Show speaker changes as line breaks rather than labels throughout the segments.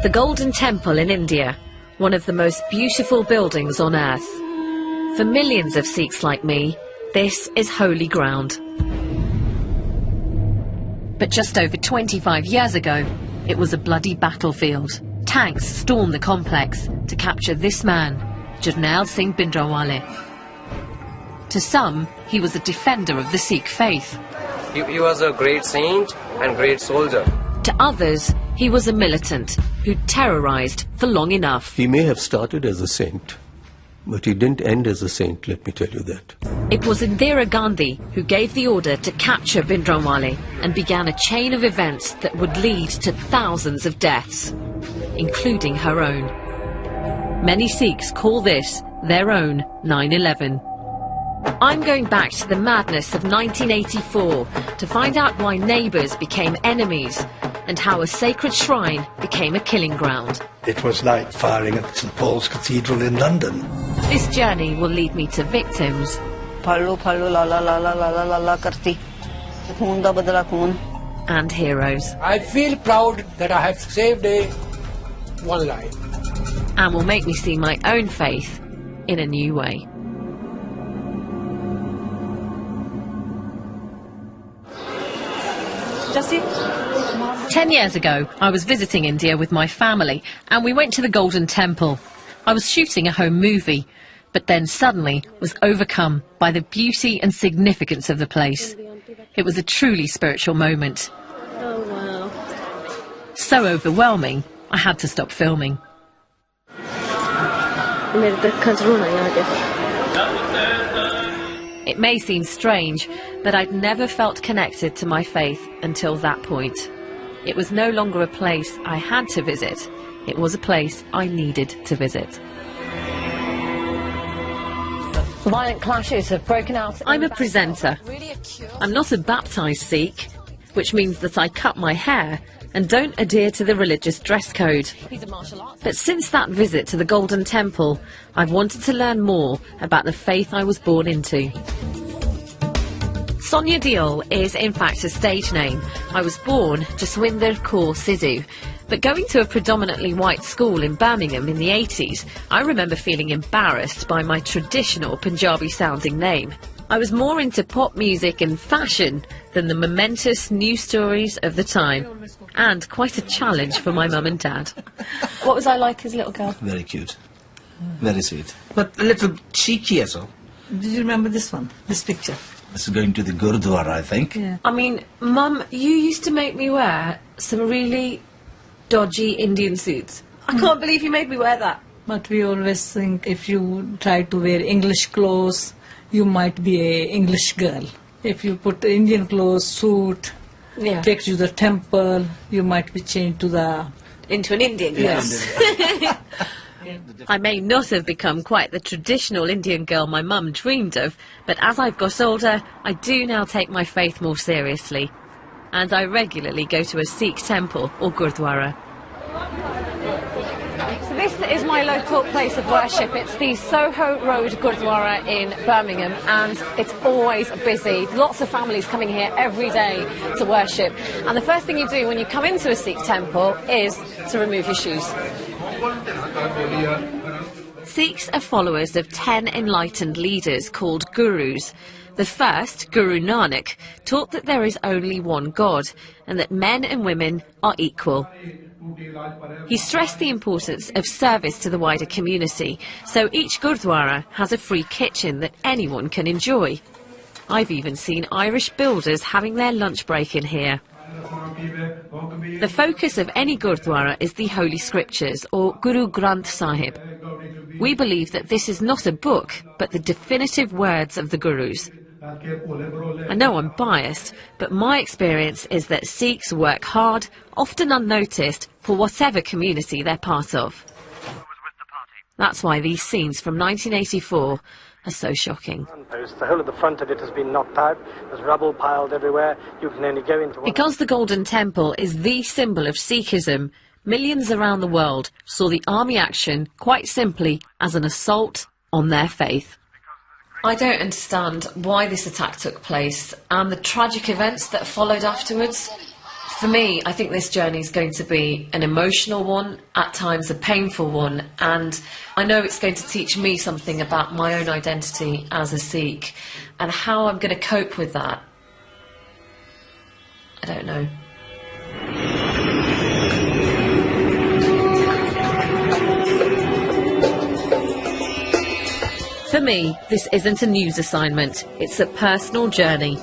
The Golden Temple in India, one of the most beautiful buildings on earth. For millions of Sikhs like me, this is holy ground. But just over 25 years ago, it was a bloody battlefield. Tanks stormed the complex to capture this man, Jarnail Singh Bhindranwale. To some, he was a defender of the Sikh faith.
He was a great saint and great soldier.
To others, he was a militant who'd terrorised for long enough.
He may have started as a saint, but he didn't end as a saint, let me tell you that.
It was Indira Gandhi who gave the order to capture Bhindranwale and began a chain of events that would lead to thousands of deaths, including her own. Many Sikhs call this their own 9/11. I'm going back to the madness of 1984 to find out why neighbours became enemies and how a sacred shrine became a killing ground.
It was like firing at St Paul's Cathedral in London.
This journey will lead me to victims and heroes.
I feel proud that I have saved one life.
And will make me see my own faith in a new way.
Jussie?
10 years ago, I was visiting India with my family and we went to the Golden Temple. I was shooting a home movie, but then suddenly was overcome by the beauty and significance of the place. It was a truly spiritual moment.
Oh, wow.
So overwhelming, I had to stop filming. It may seem strange, but I'd never felt connected to my faith until that point. It was no longer a place I had to visit. It was a place I needed to visit. Violent clashes have broken out. I'm a presenter. I'm not a baptised Sikh, which means that I cut my hair and don't adhere to the religious dress code. But since that visit to the Golden Temple, I've wanted to learn more about the faith I was born into. Sonia Deol is in fact a stage name. I was born Jaswinder Kaur Sidhu, but going to a predominantly white school in Birmingham in the 80s, I remember feeling embarrassed by my traditional Punjabi sounding name. I was more into pop music and fashion than the momentous news stories of the time, and quite a challenge for my mum and dad.
What was I like as a little girl?
Very cute. Very sweet. But a little cheeky as well.
Did you remember this one, this picture?
This is going to the Gurudwara, I think.
Yeah.
I mean, Mum, you used to make me wear some really dodgy Indian suits.
I can't believe you made me wear that.
But we always think if you try to wear English clothes, you might be a English girl. If you put Indian clothes, suit, takes you to the temple, you might be changed to the...
Into an Indian girl.
Yes.
I may not have become quite the traditional Indian girl my mum dreamed of, but as I've got older, I do now take my faith more seriously. And I regularly go to a Sikh temple or Gurdwara. So this is my local place of worship. It's the Soho Road Gurdwara in Birmingham, and it's always busy. Lots of families coming here every day to worship. And the first thing you do when you come into a Sikh temple is to remove your shoes. Sikhs are followers of 10 enlightened leaders called gurus. The first, Guru Nanak, taught that there is only one God and that men and women are equal. He stressed the importance of service to the wider community, so each Gurdwara has a free kitchen that anyone can enjoy. I've even seen Irish builders having their lunch break in here. The focus of any Gurdwara is the Holy Scriptures, or Guru Granth Sahib. We believe that this is not a book, but the definitive words of the Gurus. I know I'm biased, but my experience is that Sikhs work hard, often unnoticed, for whatever community they're part of. That's why these scenes from 1984 are so shocking.
The whole of the front of it has been knocked out. There's rubble piled everywhere. You can only go into one.
Because the Golden Temple is the symbol of Sikhism, millions around the world saw the army action quite simply as an assault on their faith. I don't understand why this attack took place and the tragic events that followed afterwards. For me, I think this journey is going to be an emotional one, at times a painful one, and I know it's going to teach me something about my own identity as a Sikh, and how I'm going to cope with that, I don't know. For me, this isn't a news assignment, it's a personal journey.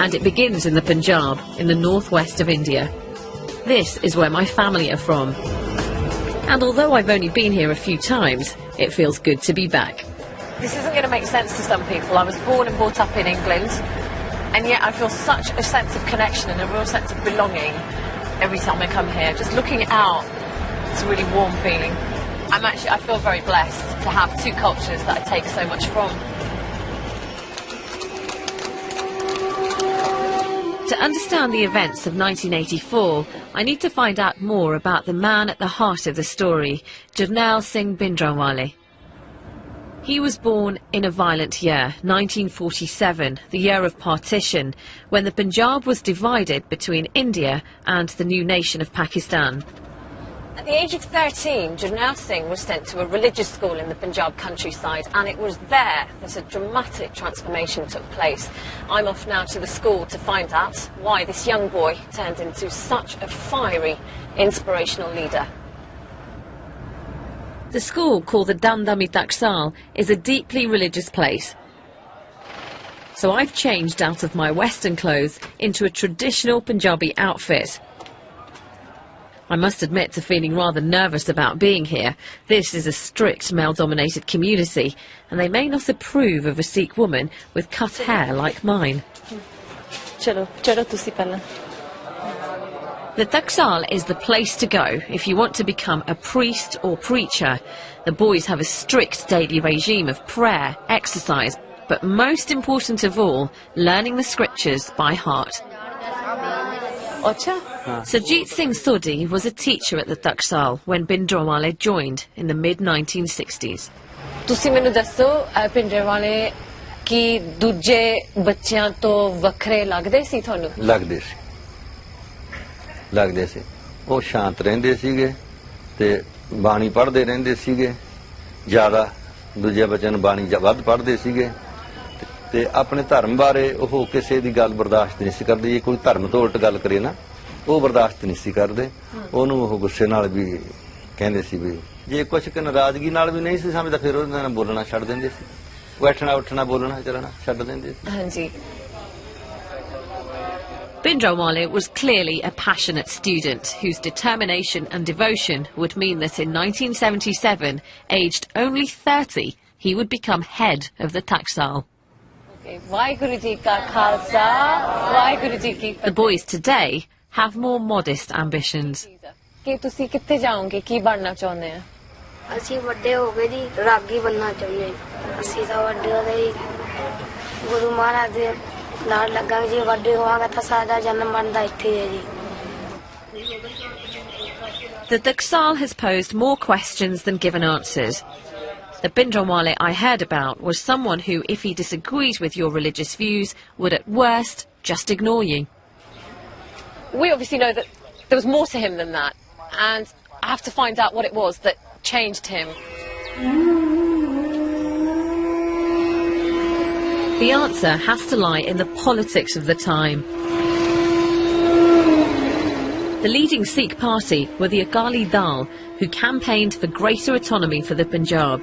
And it begins in the Punjab, in the northwest of India. This is where my family are from. And although I've only been here a few times, it feels good to be back. This isn't going to make sense to some people. I was born and brought up in England, and yet I feel such a sense of connection and a real sense of belonging every time I come here. Just looking out, it's a really warm feeling. I feel very blessed to have two cultures that I take so much from. To understand the events of 1984, I need to find out more about the man at the heart of the story, Jarnail Singh Bhindranwale. He was born in a violent year, 1947, the year of partition, when the Punjab was divided between India and the new nation of Pakistan. At the age of 13, Jarnail Singh was sent to a religious school in the Punjab countryside, and it was there that a dramatic transformation took place. I'm off now to the school to find out why this young boy turned into such a fiery, inspirational leader. The school, called the Dandami Taksal, is a deeply religious place. So I've changed out of my Western clothes into a traditional Punjabi outfit. I must admit to feeling rather nervous about being here. This is a strict male-dominated community, and they may not approve of a Sikh woman with cut hair like mine. The Taksal is the place to go if you want to become a priest or preacher. The boys have a strict daily regime of prayer, exercise, but most important of all, learning the scriptures by heart. Sarjeet Singh Sodhi was a teacher at the Taksal when Bhindranwale joined in the mid-1960s. ਤੁਸੀਂ ਮੈਨੂੰ ਦੱਸੋ Bhindranwale ਕੀ ਦੂਜੇ ਬੱਚਿਆਂ ਤੋਂ ਵੱਖਰੇ ਲੱਗਦੇ ਸੀ ਤੁਹਾਨੂੰ?
ਲੱਗਦੇ ਸੀ ਉਹ ਸ਼ਾਂਤ ਰਹਿੰਦੇ ਸੀਗੇ ਤੇ ਬਾਣੀ ਪੜ੍ਹਦੇ ਰਹਿੰਦੇ ਸੀਗੇ ਜ਼ਿਆਦਾ ਦੂਜੇ ਬੱਚਿਆਂ ਨੂੰ ਬਾਣੀ ਵੱਧ ਪੜ੍ਹਦੇ ਸੀਗੇ ਤੇ ਆਪਣੇ ਧਰਮ ਬਾਰੇ ਉਹ ਕਿਸੇ ਦੀ ਗੱਲ ਬਰਦਾਸ਼ਤ ਨਹੀਂ ਸੀ ਕਰਦੇ ਜੇ ਕੋਈ ਧਰਮ ਤੋਂ ਉਲਟ ਗੱਲ ਕਰੇ ਨਾ ਉਹ ਬਰਦਾਸ਼ਤ ਨਹੀਂ ਸੀ ਕਰਦੇ ਉਹਨੂੰ ਉਹ ਗੁੱਸੇ ਨਾਲ ਵੀ ਕਹਿੰਦੇ ਸੀ ਵੀ ਜੇ ਕੁਝ ਕਿ ਨਾਰਾਜ਼ਗੀ ਨਾਲ ਵੀ ਨਹੀਂ ਸੀ ਸਮਝਦਾ ਫਿਰ ਉਹਨਾਂ ਨਾਲ ਬੋਲਣਾ ਛੱਡ ਦਿੰਦੇ ਸੀ ਬੈਠਣਾ ਉੱਠਣਾ ਬੋਲਣਾ ਚੱਲਣਾ ਛੱਡ ਦਿੰਦੇ ਸੀ ਹਾਂਜੀ Bhindranwale was clearly a passionate student whose determination and devotion would mean that in 1977, aged only 30, he would become head of the Taksal. The boys today have more modest ambitions. The Taksal has posed more questions than given answers. The Bhindranwale I heard about was someone who, if he disagrees with your religious views, would at worst just ignore you. We obviously know that there was more to him than that, and I have to find out what it was that changed him. The answer has to lie in the politics of the time. The leading Sikh party were the Akali Dal, who campaigned for greater autonomy for the Punjab.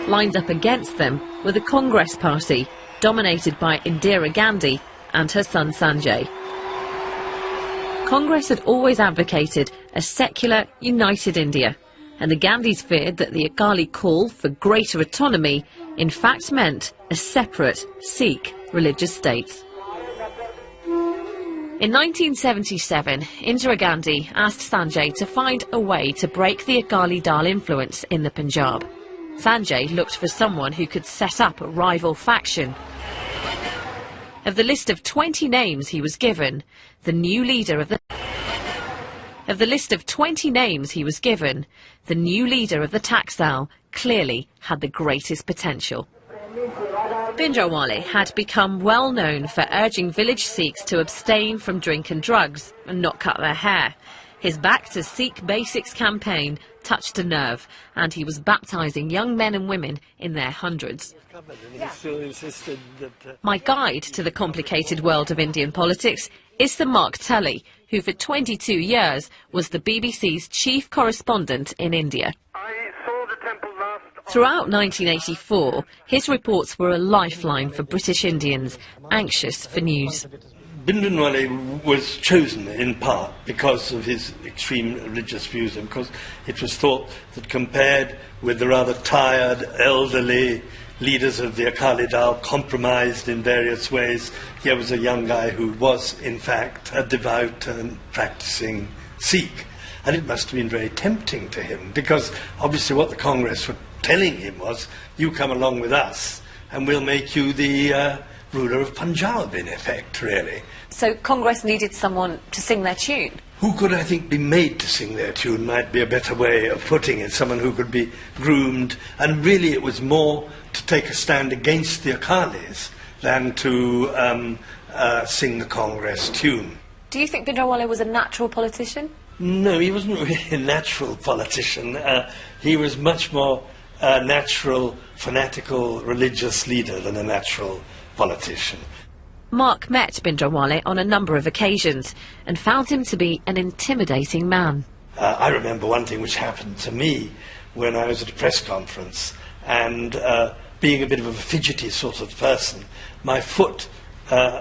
Lined up against them were the Congress party, dominated by Indira Gandhi and her son Sanjay. Congress had always advocated a secular, united India, and the Gandhis feared that the Akali call for greater autonomy in fact meant a separate Sikh religious state. In 1977, Indira Gandhi asked Sanjay to find a way to break the Akali Dal influence in the Punjab. Sanjay looked for someone who could set up a rival faction. Of the list of 20 names he was given, the new leader of the Taksal clearly had the greatest potential.
Bhindranwale had become well known for urging village Sikhs to abstain from drink and drugs and not cut their hair. His Back to Sikh Basics campaign touched a nerve, and he was baptising young men and women in their hundreds. My guide to the complicated world of Indian politics is Sir Mark Tully, who for 22 years was the BBC's chief correspondent in India. Throughout 1984, his reports were a lifeline for British Indians, anxious for news.
Bhindranwale was chosen in part because of his extreme religious views, and because it was thought that compared with the rather tired, elderly leaders of the Akali Dal, compromised in various ways, here was a young guy who was, in fact, a devout and practicing Sikh. And it must have been very tempting to him, because obviously what the Congress were telling him was, you come along with us and we'll make you the ruler of Punjab, in effect, really.
So Congress needed someone to sing their tune?
Who could, I think, be made to sing their tune might be a better way of putting it. Someone who could be groomed, and really it was more to take a stand against the Akalis than to sing the Congress tune.
Do you think Bhindranwale was a natural politician?
No, he wasn't really a natural politician. He was much more a natural, fanatical, religious leader than a natural politician.
Mark met Bhindranwale on a number of occasions and found him to be an intimidating man.
I remember one thing which happened to me when I was at a press conference, and being a bit of a fidgety sort of person, my foot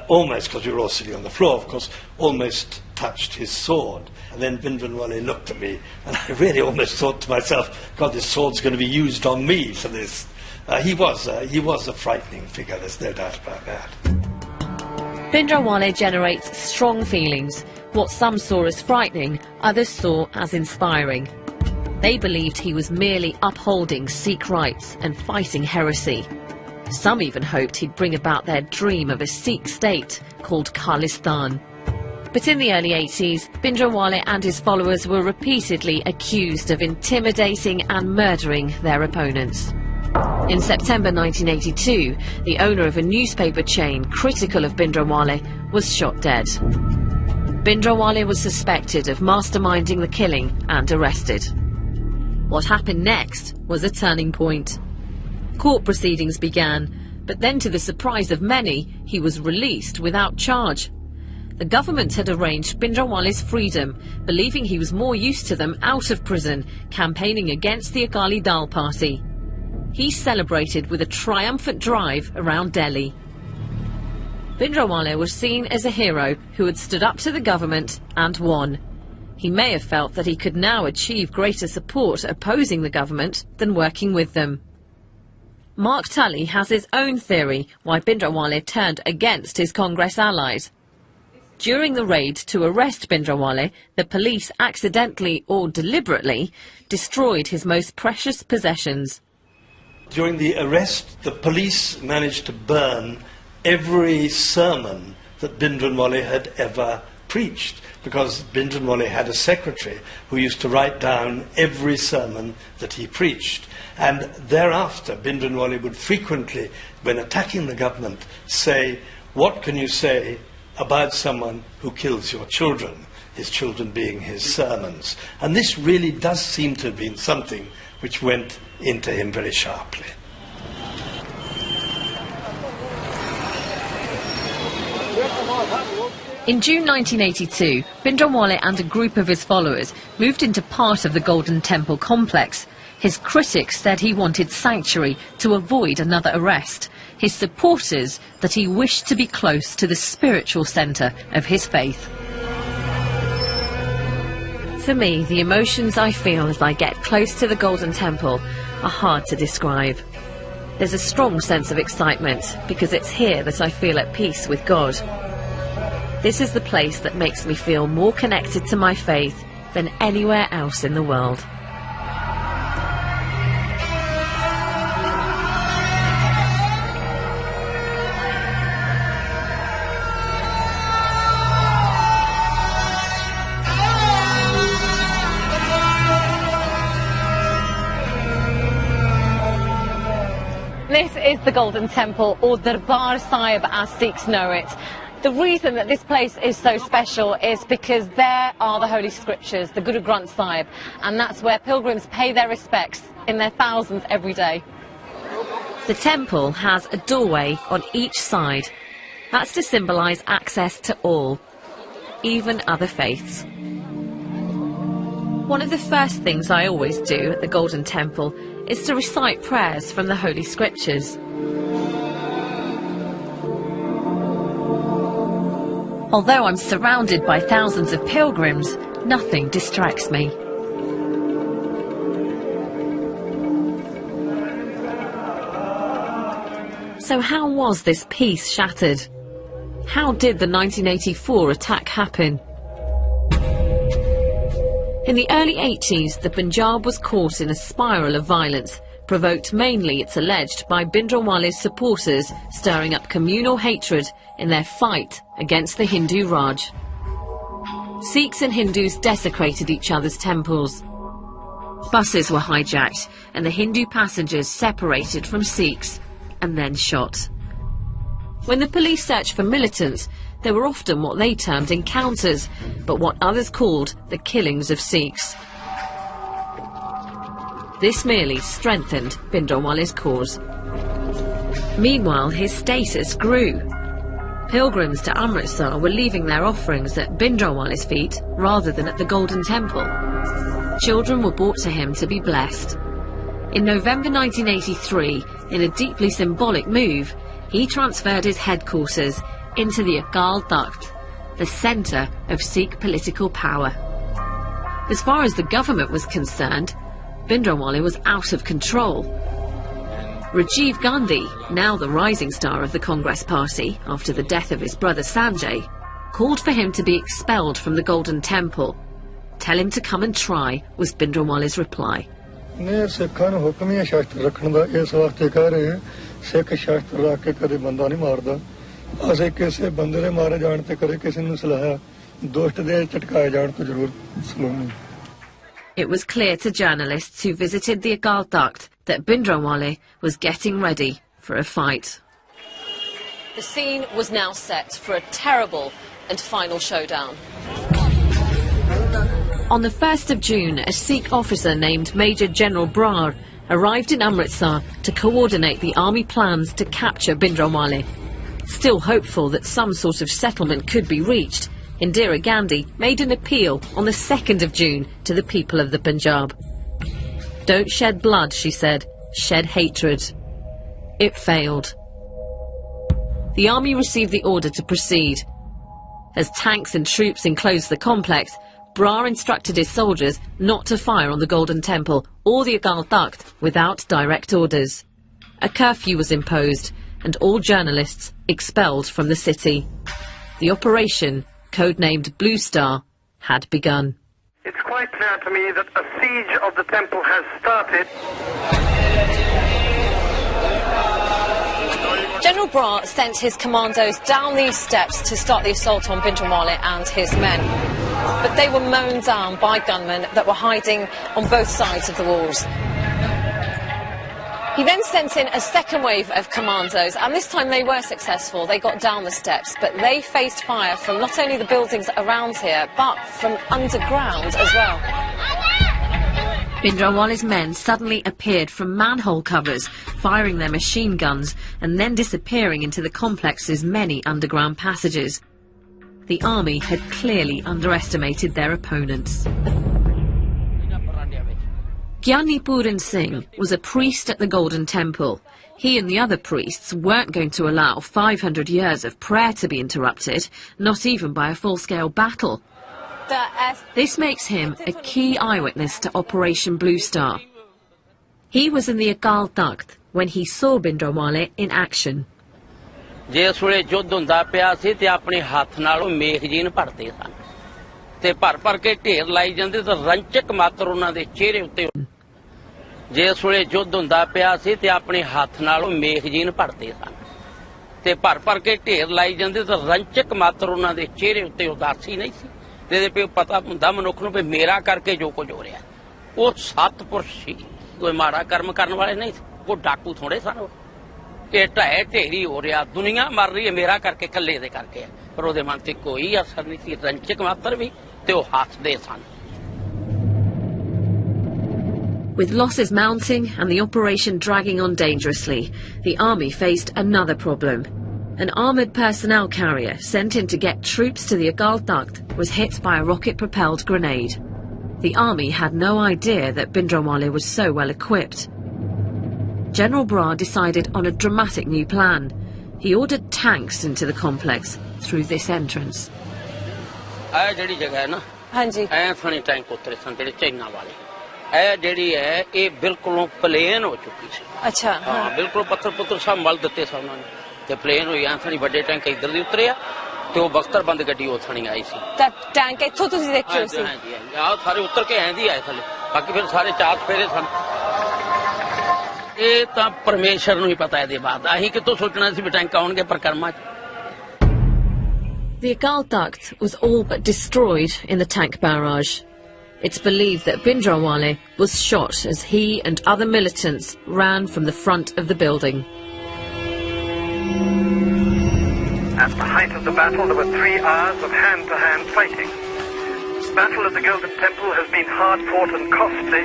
almost, because we were all sitting on the floor, of course, almost touched his sword. And then Bhindranwale looked at me, and I really almost thought to myself, God, this sword's going to be used on me for this. He was a frightening figure, there's no doubt about that.
Bhindranwale generates strong feelings. What some saw as frightening, others saw as inspiring. They believed he was merely upholding Sikh rights and fighting heresy. Some even hoped he'd bring about their dream of a Sikh state called Khalistan. But in the early 80s, Bhindranwale and his followers were repeatedly accused of intimidating and murdering their opponents. In September 1982, the owner of a newspaper chain critical of Bhindranwale was shot dead. Bhindranwale was suspected of masterminding the killing and arrested. What happened next was a turning point. Court proceedings began, but then to the surprise of many, he was released without charge. The government had arranged Bhindranwale's freedom, believing he was more used to them out of prison, campaigning against the Akali Dal party. He celebrated with a triumphant drive around Delhi. Bhindranwale was seen as a hero who had stood up to the government and won. He may have felt that he could now achieve greater support opposing the government than working with them. Mark Tully has his own theory why Bhindranwale turned against his Congress allies. During the raid to arrest Bhindranwale, the police accidentally or deliberately destroyed his most precious possessions.
During the arrest, the police managed to burn every sermon that Bhindranwale had ever preached, because Bhindranwale had a secretary who used to write down every sermon that he preached. And thereafter, Bhindranwale would frequently, when attacking the government, say, "What can you say about someone who kills your children?" His children being his sermons. And this really does seem to have been something which went into him very sharply.
In June 1982, Bhindranwale and a group of his followers moved into part of the Golden Temple complex. His critics said he wanted sanctuary to avoid another arrest. His supporters that he wished to be close to the spiritual centre of his faith. For me, the emotions I feel as I get close to the Golden Temple are hard to describe. There's a strong sense of excitement because it's here that I feel at peace with God. This is the place that makes me feel more connected to my faith than anywhere else in the world.
This is
the Golden Temple, or Darbar Sahib as Sikhs know it. The reason that this place is so special is because there are the Holy Scriptures, the Guru Granth Sahib, and that's where pilgrims pay their respects in their thousands every day.
The temple has a doorway on each side. That's to symbolise access to all, even other faiths. One of the first things I always do at the Golden Temple is to recite prayers from the Holy Scriptures. Although I'm surrounded by thousands of pilgrims, nothing distracts me. So how was this peace shattered? How did the 1984 attack happen? In the early 80s, the Punjab was caught in a spiral of violence, provoked mainly, it's alleged, by Bhindranwale's supporters stirring up communal hatred in their fight against the Hindu Raj. Sikhs and Hindus desecrated each other's temples. Buses were hijacked and the Hindu passengers separated from Sikhs and then shot. When the police searched for militants, there were often what they termed encounters, but what others called the killings of Sikhs. This merely strengthened Bhindranwale's cause. Meanwhile, his status grew. Pilgrims to Amritsar were leaving their offerings at Bhindranwale's feet rather than at the Golden Temple. Children were brought to him to be blessed. In November 1983, in a deeply symbolic move, he transferred his headquarters into the Akal Takht, the centre of Sikh political power. As far as the government was concerned, Bhindranwale was out of control. Rajiv Gandhi, now the rising star of the Congress Party after the death of his brother Sanjay, called for him to be expelled from the Golden Temple. Tell him to come and try, was Bhindranwale's reply. It was clear to journalists who visited the Akal Takht that Bhindranwale was getting ready for a fight.
The scene was now set for a terrible and final showdown.
On the 1st of June, a Sikh officer named Major General Brar arrived in Amritsar to coordinate the army plans to capture Bhindranwale. Still hopeful that some sort of settlement could be reached, Indira Gandhi made an appeal on the 2nd of June to the people of the Punjab. Don't shed blood, she said, shed hatred. It failed. The army received the order to proceed. As tanks and troops enclosed the complex, Brar instructed his soldiers not to fire on the Golden Temple or the Akal Takht without direct orders. A curfew was imposed and all journalists expelled from the city. The operation, codenamed Blue Star, had begun.
It's quite clear to me that a siege of the temple has started.
General Brar sent his commandos down these steps to start the assault on Bhindranwale and his men. But they were mown down by gunmen that were hiding on both sides of the walls. He then sent in a second wave of commandos, and this time they were successful. They got down the steps, but they faced fire from not only the buildings around here, but from underground as well.
Bhindranwale's men suddenly appeared from manhole covers, firing their machine guns, and then disappearing into the complex's many underground passages. The army had clearly underestimated their opponents. Gyani Puran Singh was a priest at the Golden Temple. He and the other priests weren't going to allow 500 years of prayer to be interrupted, not even by a full-scale battle. This makes him a key eyewitness to Operation Blue Star. He was in the Akal Takht when he saw Bhindranwale in action.
ਜਿਸ ਵੇਲੇ ਯੁੱਧ ਹੁੰਦਾ ਪਿਆ ਸੀ ਤੇ ਆਪਣੇ ਹੱਥ ਨਾਲੋਂ ਮੇਖਜੀਨ ਭਰਦੇ ਸਨ ਤੇ ਭਰ ਕੇ ਢੇਰ ਲਾਈ ਜਾਂਦੇ ਤਾਂ ਰੰਚਕ ਮਾਤਰ ਉਹਨਾਂ ਦੇ ਚਿਹਰੇ ਉੱਤੇ ਜਿਸ ਵੇਲੇ ਯੁੱਧ ਹੁੰਦਾ ਪਿਆ ਸੀ ਤੇ ਆਪਣੇ ਹੱਥ ਨਾਲੋਂ ਮੇਖਜੀਨ ਭਰਦੇ ਸਨ ਤੇ ਭਰ ਕੇ ਢੇਰ ਲਾਈ ਜਾਂਦੇ ਤਾਂ ਰੰਚਕ ਮਾਤਰ ਉਹਨਾਂ ਦੇ ਚਿਹਰੇ ਉੱਤੇ ਉਦਾਸੀ ਨਹੀਂ ਸੀ ਤੇ ਇਹਦੇ ਪਿਓ ਪਤਾ ਹੁੰਦਾ ਮਨੁੱਖ ਨੂੰ ਵੀ ਮੇਰਾ ਕਰਕੇ ਜੋ ਕੁਝ ਹੋ ਰਿਹਾ ਉਹ ਸਤਪੁਰਸ਼ ਸੀ ਕੋਈ ਮਾੜਾ ਕਰਮ ਕਰਨ ਵਾਲੇ ਨਹੀਂ ਸੀ ਉਹ ਡਾਕੂ ਥੋੜੇ ਸਨ ਇਹ ਢਹਿ ਢੇਰੀ ਹੋ ਰਿਹਾ, ਦੁਨੀਆ ਮਰ ਰਹੀ ਹੈ ਮੇਰਾ ਕਰਕੇ, ਇਕੱਲੇ ਦੇ ਕਰਕੇ, ਪਰ ਉਹਦੇ ਮਨ ਤੇ ਕੋਈ ਅਸਰ ਨਹੀਂ ਸੀ, ਰੰਚਕ ਮਾਤਰ ਵੀ, ਤੇ ਉਹ ਹੱਸਦੇ ਸਨ।
With losses mounting and the operation dragging on dangerously, the army faced another problem. An armoured personnel carrier sent in to get troops to the Agal Takht was hit by a rocket-propelled grenade. The army had no idea that Bhindranwale was so well equipped. General Brar decided on a dramatic new plan. He ordered tanks into the complex through this entrance.
ਇਹ ਜਿਹੜੀ ਜਗ੍ਹਾ ਹੈ ਨਾ, ਹਾਂਜੀ, ਐ ਥਾਣੀ tank ਉਤਰੇ ਸਨ ਜਿਹੜੇ ਚਾਈਨਾ ਵਾਲੇ। ਇਹ ਜਿਹੜੀ ਹੈ ਇਹ ਬਿਲਕੁਲੋਂ ਪਲੇਨ ਹੋ ਚੁੱਕੀ ਸੀ। ਅੱਛਾ, ਹਾਂ, ਬਿਲਕੁਲ ਪੱਥਰ ਪੁੱਤਰ ਸਭ ਮਲ ਦਿੱਤੇ ਸਨ ਉਹਨਾਂ ਨੇ, ਤੇ ਪਲੇਨ ਹੋਈ ਐ ਥਾਣੀ ਵੱਡੇ ਟੈਂਕ ਇੱਧਰ ਦੀ ਉਤਰੇ ਆ, ਤੇ ਉਹ ਬਖਤਰਬੰਦ ਗੱਡੀ ਉਹ ਥਾਣੀ ਆਈ ਸੀ। ਤਾਂ ਟੈਂਕ ਇੱਥੋਂ ਤੁਸੀਂ ਦੇਖਿਓ ਸੀ? ਹਾਂਜੀ, ਆਹ ਸਾਰੇ ਉਤਰ ਕੇ ਐਂ ਦੀ ਆਏ ਥੱਲੇ, ਬਾਕੀ ਫਿਰ ਸਾਰੇ ਚਾਰ ਫੇਰੇ ਸਨ। ਇਹ ਤਾਂ ਪਰਮੇਸ਼ਰ ਨੂੰ ਹੀ ਪਤਾ ਇਹਦੇ ਬਾਅਦ, ਅਸੀਂ ਕਿਤੋਂ ਸੋਚਣਾ ਸੀ ਵੀ ਟੈਂਕ ਆਉਣਗੇ ਪਰਕਰਮਾ 'ਚ।
The Agal Takht was all but destroyed in the tank barrage. It's believed that Bhindranwale was shot as he and other militants ran from the front of the building.
At the height of the battle, there were 3 hours of hand-to-hand fighting. The Battle of the Golden Temple has been hard-fought and costly.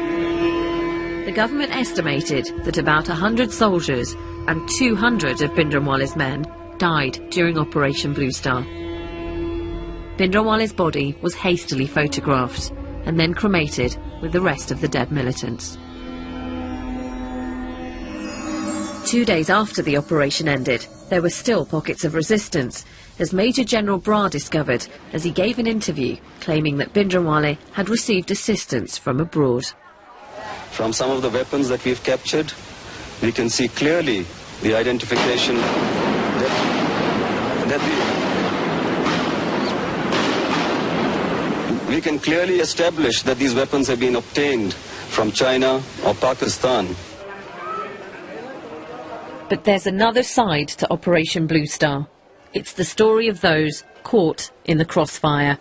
The government estimated that about 100 soldiers and 200 of Bhindranwale's men died during Operation Blue Star. Bhindranwale's body was hastily photographed and then cremated with the rest of the dead militants. 2 days after the operation ended, there were still pockets of resistance, as Major General Brar discovered as he gave an interview claiming that Bhindranwale had received assistance from abroad.
From some of the weapons that we've captured, we can see clearly the identification we can clearly establish that these weapons have been obtained from China or Pakistan.
But there's another side to Operation Blue Star. It's the story of those caught in the crossfire.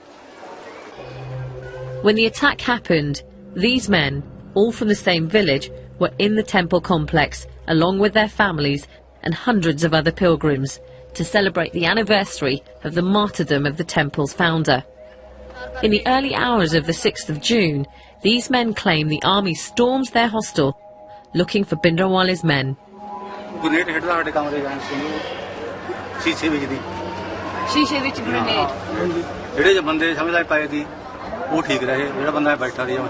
When the attack happened, these men, all from the same village, were in the temple complex along with their families and hundreds of other pilgrims to celebrate the anniversary of the martyrdom of the temple's founder. In the early hours of the 6th of June, these men claim the army stormed their hostel looking for Bhindranwale's men.
ਸ਼ੀਸ਼ੇ ਵਿੱਚ grenade
ਜਿਹੜੇ ਜੇ ਬੰਦੇ ਸਮਝ ਲੈ ਪਾਏ ਸੀ ਉਹ ਠੀਕ ਰਹੇ, ਜਿਹੜਾ ਬੰਦਾ ਬੈਠਾ ਰਿਹਾ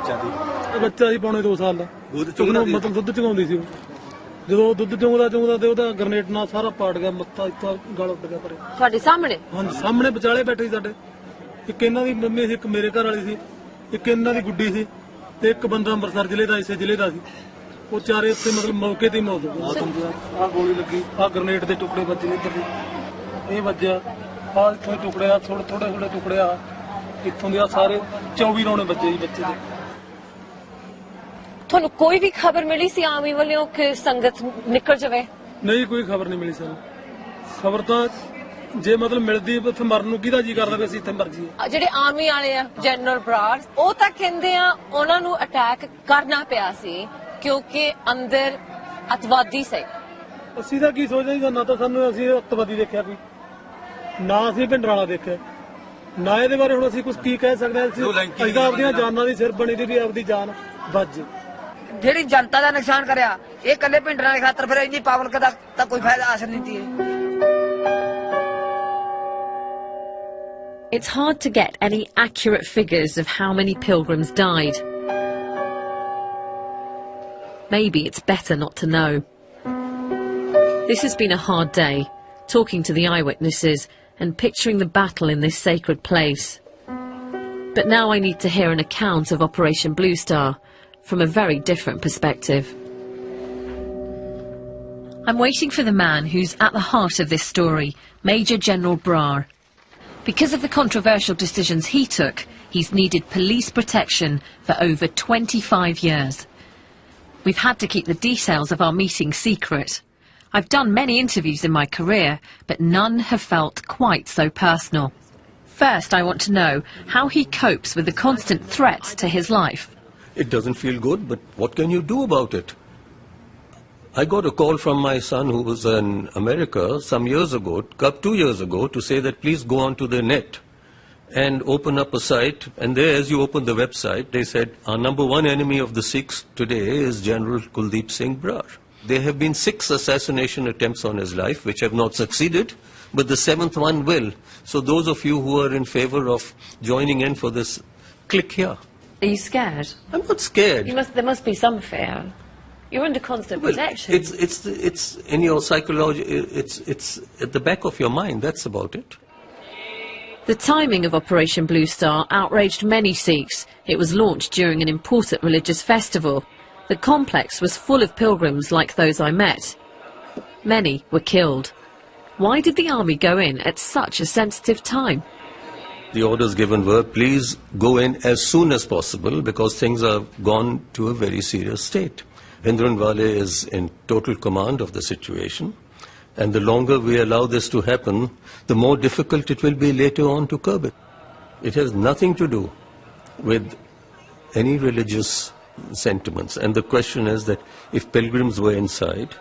ਬੱਚਾ ਸੀ ਪੌਣੇ 2 ਸਾਲ ਦਾ, ਮਤਲਬ ਦੁੱਧ ਚੁਗਾਉਂਦੀ ਸੀ। ਜਦੋਂ ਦੁੱਧ ਚੁੰਗਦਾ ਤੇ ਉਹਦਾ ਗ੍ਰੇਨੇਡ ਨਾਲ ਸਾਰਾ ਪਾੜ ਗਿਆ, ਮੱਥਾ ਇੱਥਾ ਗਲ ਉੱਡ ਗਿਆ ਪਰੇ।
ਤੁਹਾਡੇ ਸਾਹਮਣੇ? ਹਾਂਜੀ,
ਸਾਹਮਣੇ ਵਿਚਾਲੇ ਬੈਠੇ ਸੀ ਸਾਡੇ। ਇੱਕ ਇਹਨਾਂ ਦੀ ਮੰਮੀ ਸੀ, ਇੱਕ ਮੇਰੇ ਘਰ ਵਾਲੀ ਸੀ, ਇੱਕ ਇਹਨਾਂ ਦੀ ਗੁੱਡੀ ਸੀ, ਤੇ ਇੱਕ ਬੰਦਾ ਅੰਮ੍ਰਿਤਸਰ ਜ਼ਿਲ੍ਹੇ ਦਾ, ਇਸੇ ਜ਼ਿਲ੍ਹੇ ਦਾ ਸੀ। ਉਹ ਚਾਰੇ ਉੱਥੇ ਮਤਲਬ ਮੌਕੇ ਤੇ ਹੀ ਮੌਤ ਹੋ ਗਈ। ਆਹ ਗੋਲੀ ਲੱਗੀ, ਆਹ ਗ੍ਰੇਨੇਡ ਦੇ ਟੁਕੜੇ ਵੱਜੇ ਨੇ, ਇੱਧਰ ਇਹ ਵੱਜਿਆ, ਆਹ ਇੱਥੋਂ ਟੁਕੜੇ, ਆ ਥੋੜੇ ਟੁਕੜੇ, ਆ ਇੱਥੋਂ ਦੇ ਸਾਰੇ 24 ਰੌਣੇ ਵੱਜੇ ਜੀ ਬੱਚੇ ਦੇ।
ਤੁਹਾਨੂੰ ਕੋਈ ਵੀ ਖਬਰ ਮਿਲੀ ਸੀ ਆਰਮੀ ਵੱਲੋਂ ਕਿ ਸੰਗਤ ਨਿਕਲ ਜਾਵੇ?
ਨਹੀਂ, ਕੋਈ ਖਬਰ ਨਹੀਂ ਮਿਲੀ ਸਾਨੂੰ। ਖਬਰ ਤਾਂ ਜੇ ਮਤਲਬ ਮਿਲਦੀ ਉੱਥੇ ਮਰਨ ਨੂੰ ਕਿਹਦਾ ਜੀ ਕਰਦਾ ਵੀ ਅਸੀਂ ਇੱਥੇ ਮਰ ਜਾਈਏ।
ਜਿਹੜੇ ਆਰਮੀ ਵਾਲੇ ਆ, ਜਨਰਲ ਬਰਾਰ, ਉਹ ਤਾਂ ਕਹਿੰਦੇ ਆ ਉਹਨਾਂ ਨੂੰ ਅਟੈਕ ਕਰਨਾ ਪਿਆ ਸੀ ਕਿਉਂਕਿ ਅੰਦਰ ਅਤਵਾਦੀ ਸੀ।
ਅਸੀਂ ਤਾਂ ਕੀ ਸੋਚਦੇ ਸੀ, ਨਾ ਤਾਂ ਸਾਨੂੰ ਅਸੀਂ ਅਤਵਾਦੀ ਦੇਖਿਆ ਕੋਈ, ਨਾ ਅਸੀਂ ਭਿੰਡਰਾਲਾ ਦੇਖਿਆ, ਨਾ ਇਹਦੇ ਬਾਰੇ ਹੁਣ ਅਸੀਂ ਕੁਝ ਕੀ ਕਹਿ ਸਕਦੇ ਹਾਂ। ਅਸੀਂ ਤਾਂ ਆਪਣੀਆਂ ਜਾਨਾਂ ਦੀ ਸਿਰ ਬਣੀ ਦੀ ਵੀ ਆਪਦੀ ਜਾਨ ਬਚ।
ਜਿਹੜੀ ਜਨਤਾ ਦਾ ਨੁਕਸਾਨ ਕਰਿਆ ਇਹ ਕੱਲੇ ਭਿੰਡਰਾਂ ਦੇ ਖਾਤਰ, ਫਿਰ ਇੰਨੀ ਪਬਲਿਕ ਦਾ ਤਾਂ ਕੋਈ ਫਾਇਦਾ ਹਾਸਲ ਨਹੀਂ ਦੀ।
It's hard to get any accurate figures of how many pilgrims died. Maybe it's better not to know. This has been a hard day, talking to the eyewitnesses and picturing the battle in this sacred place. But now I need to hear an account of Operation Blue Star from a very different perspective. I'm waiting for the man who's at the heart of this story, Major General Brar. Because of the controversial decisions he took, he's needed police protection for over 25 years. We've had to keep the details of our meeting secret. I've done many interviews in my career, but none have felt quite so personal. First, I want to know how he copes with the constant threats to his life.
It doesn't feel good, but what can you do about it? I got a call from my son who was in America some years ago, 2 years ago, to say that please go onto the net and open up a site. And there, as you open the website, they said, our number one enemy of the Sikhs today is General Kuldeep Singh Brar. There have been 6 assassination attempts on his life, which have not succeeded, but the 7th one will. So those of you who are in favor of joining in for this, click here.
Are you scared?
I'm not scared.
There must be some fear. You're under constant protection.
It's in your psychology, it's at the back of your mind, that's about it.
The timing of Operation Blue Star outraged many Sikhs. It was launched during an important religious festival. The complex was full of pilgrims like those I met. Many were killed. Why did the army go in at such a sensitive time?
The orders given were, please go in as soon as possible because things have gone to a very serious state. Bhindranwale is in total command of the situation, and the longer we allow this to happen, the more difficult it will be later on to curb it. It has nothing to do with any religious sentiments. And the question is that if pilgrims were inside,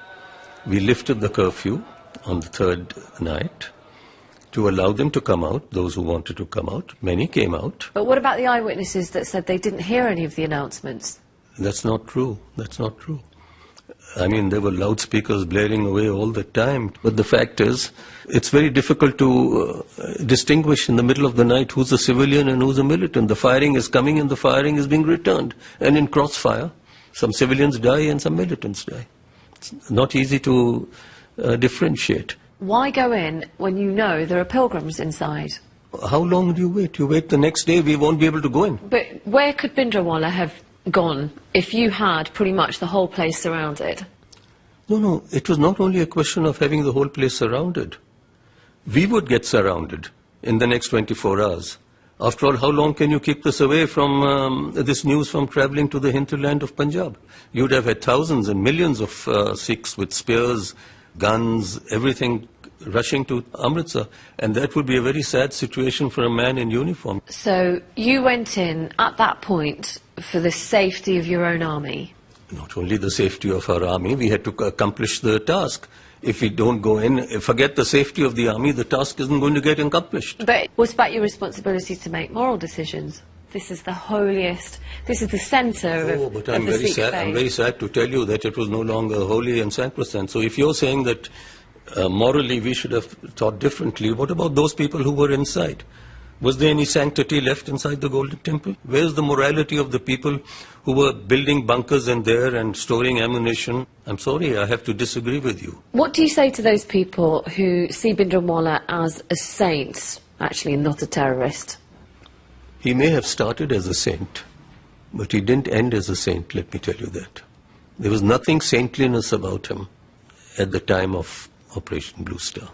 we lifted the curfew on the 3rd night to allow them to come out, those who wanted to come out. Many came out.
But what about the eyewitnesses that said they didn't hear any of the announcements?
That's not true. That's not true. I mean, there were loudspeakers blaring away all the time. But the fact is, it's very difficult to distinguish in the middle of the night who's a civilian and who's a militant. The firing is coming and the firing is being returned. And in crossfire, some civilians die and some militants die. It's not easy to differentiate.
Why go in when you know there are pilgrims inside?
How long do you wait? You wait the next day, we won't be able to go in.
But where could Bhindranwale have gone if you had pretty much the whole place surrounded?
No, it was not only a question of having the whole place surrounded. We would get surrounded in the next 24 hours. After all, how long can you keep this away from this news from travelling to the hinterland of Punjab? You'd have had thousands and millions of Sikhs with spears, guns, everything rushing to Amritsar, and that would be a very sad situation for a man in uniform.
So you went in at that point for the safety of your own army?
Not only the safety of our army, we had to accomplish the task. If we don't go in, forget the safety of the army, the task isn't going to get accomplished.
But what about your responsibility to make moral decisions? This is the holiest, this is the centre of
but
I'm
very sad. I'm very sad to tell you that it was no longer holy and sacrosanct. So if you're saying that morally we should have thought differently, what about those people who were inside? Was there any sanctity left inside the Golden Temple? Where's the morality of the people who were building bunkers in there and storing ammunition? I'm sorry, I have to disagree with you.
What do you say to those people who see Bhindranwale as a saint, actually not a terrorist?
He may have started as a saint, but he didn't end as a saint, let me tell you that. There was nothing saintliness about him at the time of Operation Blue Star.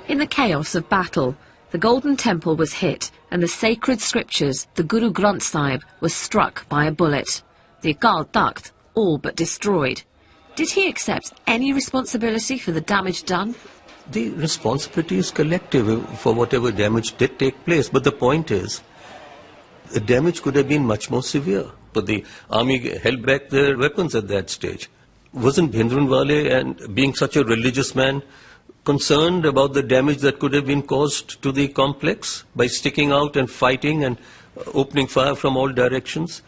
In the chaos of battle, the Golden Temple was hit and the sacred scriptures, the Guru Granth Sahib, was struck by a bullet. The Akal Takht all but destroyed. Did he accept any responsibility for the damage done?
The responsibility is collective for whatever damage did take place. But the point is, the damage could have been much more severe. But the army held back their weapons at that stage. Wasn't Bhindranwale, and being such a religious man, concerned about the damage that could have been caused to the complex by sticking out and fighting and opening fire from all directions?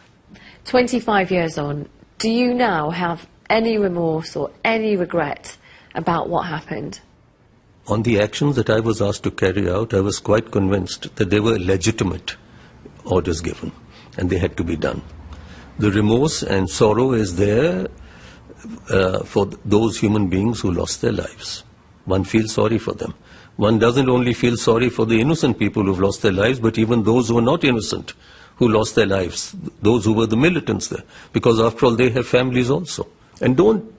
25 years on, do you now have any remorse or any regret about what happened?
On the actions that I was asked to carry out, I was quite convinced that they were legitimate orders given and they had to be done. The remorse and sorrow is there for those human beings who lost their lives. One feels sorry for them. One doesn't only feel sorry for the innocent people who've lost their lives, but even those who are not innocent, who lost their lives, those who were the militants there, because after all they have families also. And don't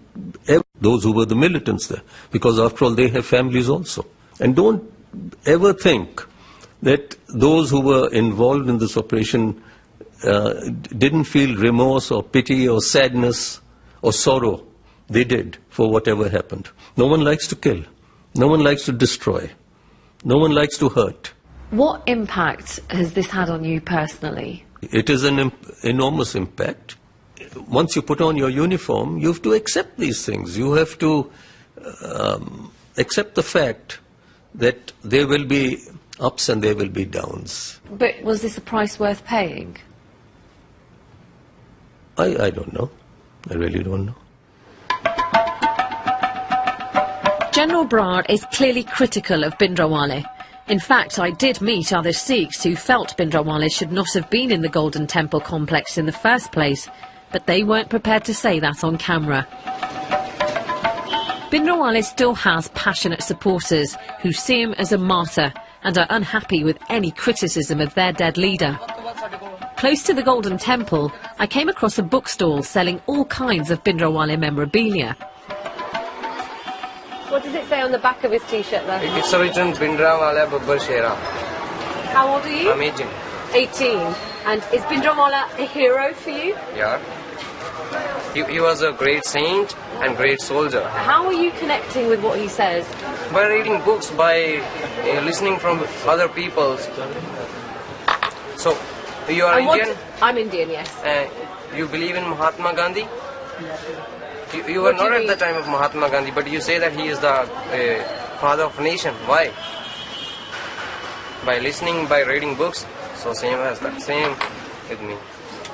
ever, those who were the militants there, because after all they have families also. And don't ever think that those who were involved in this operation didn't feel remorse or pity or sadness or sorrow. They did for whatever happened. No one likes to kill. No one likes to destroy. No one likes to hurt.
What impact has this had on you personally?
It is an enormous impact. once you put on your uniform, you have to accept these things. You have to accept the fact that there will be ups and there will be downs.
But was this a price worth paying?
I don't know. I really don't know.
General Brar is clearly critical of Bhindranwale. In fact, I did meet other Sikhs who felt Bhindranwale should not have been in the Golden Temple complex in the first place, but they weren't prepared to say that on camera. Bhindranwale still has passionate supporters who see him as a martyr and are unhappy with any criticism of their dead leader. Close to the Golden Temple, I came across a bookstall selling all kinds of Bhindranwale memorabilia.
What does it say on the back of his t-shirt there?
It's written Bhindranwale Babbar Shera.
How old are you?
I'm 18.
18. And is Bhindranwale a hero for you?
Yeah. He was a great saint and great soldier.
How are you connecting with what he says?
By reading books, by listening from other people. So, you are Indian?
I'm Indian, yes.
You believe in Mahatma Gandhi? You were not at the time of Mahatma Gandhi, but you say that he is the father of a nation. Why? By listening, by reading books. So same as that. Same with me.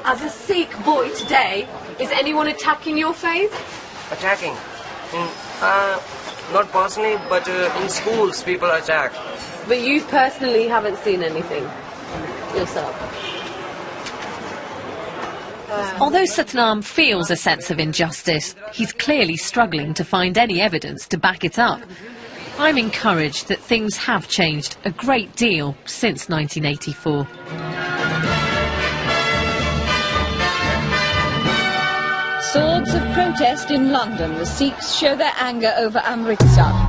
As a Sikh boy today, is anyone attacking your faith?
Attacking? Not personally, but in schools people attack.
But you personally haven't seen anything yourself?
Although Satnam feels a sense of injustice, he's clearly struggling to find any evidence to back it up. I'm encouraged that things have changed a great deal since 1984.
Swords of protest in London. The Sikhs show their anger over Amritsar.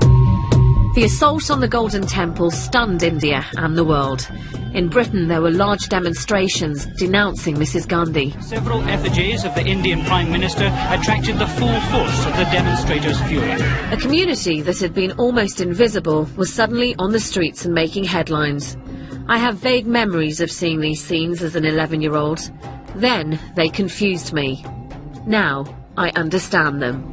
The assault on the Golden Temple stunned India and the world. In Britain, there were large demonstrations denouncing Mrs. Gandhi.
Several effigies of the Indian Prime Minister attracted the full force of the demonstrators' fury.
A community that had been almost invisible was suddenly on the streets and making headlines. I have vague memories of seeing these scenes as an 11-year-old. Then they confused me. Now I understand them.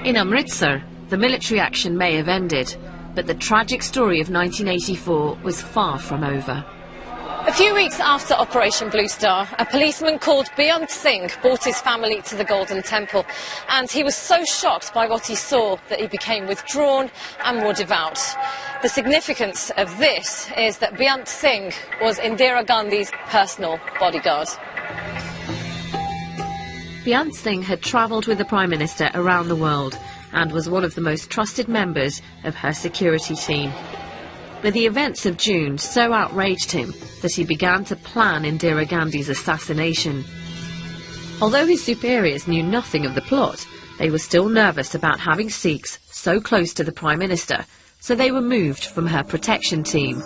In Amritsar, the military action may have ended, but the tragic story of 1984 was far from over.
A few weeks after Operation Blue Star, a policeman called Beyant Singh brought his family to the Golden Temple, and he was so shocked by what he saw that he became withdrawn and more devout. The significance of this is that Beyant Singh was Indira Gandhi's personal bodyguard.
Beyant Singh had travelled with the Prime Minister around the world and was one of the most trusted members of her security team. But the events of June so outraged him that he began to plan Indira Gandhi's assassination. Although his superiors knew nothing of the plot, they were still nervous about having Sikhs so close to the Prime Minister, so they were moved from her protection team.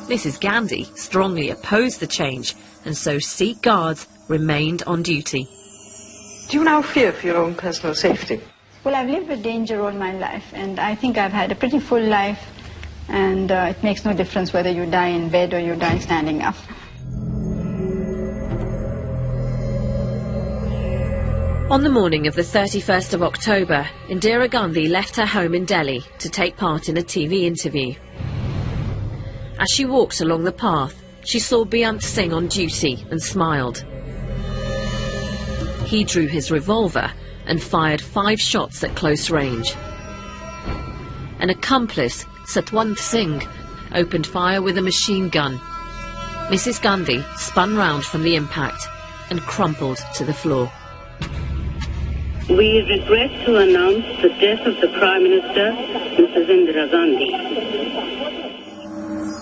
Mrs. Gandhi strongly opposed the change, and so Sikh guards remained on duty.
Do you now fear for your own personal safety?
Well, I've lived with danger all my life, and I think I've had a pretty full life, and it makes no difference whether you die in bed or you die standing up.
On the morning of the 31st of October, Indira Gandhi left her home in Delhi to take part in a TV interview. As she walked along the path, she saw Beyant Singh on duty and smiled. He drew his revolver and fired 5 shots at close range. An accomplice, Satwant Singh, opened fire with a machine gun. Mrs. Gandhi spun round from the impact and crumpled to the floor.
We regret to announce the death of the Prime Minister, Mrs. Indira Gandhi.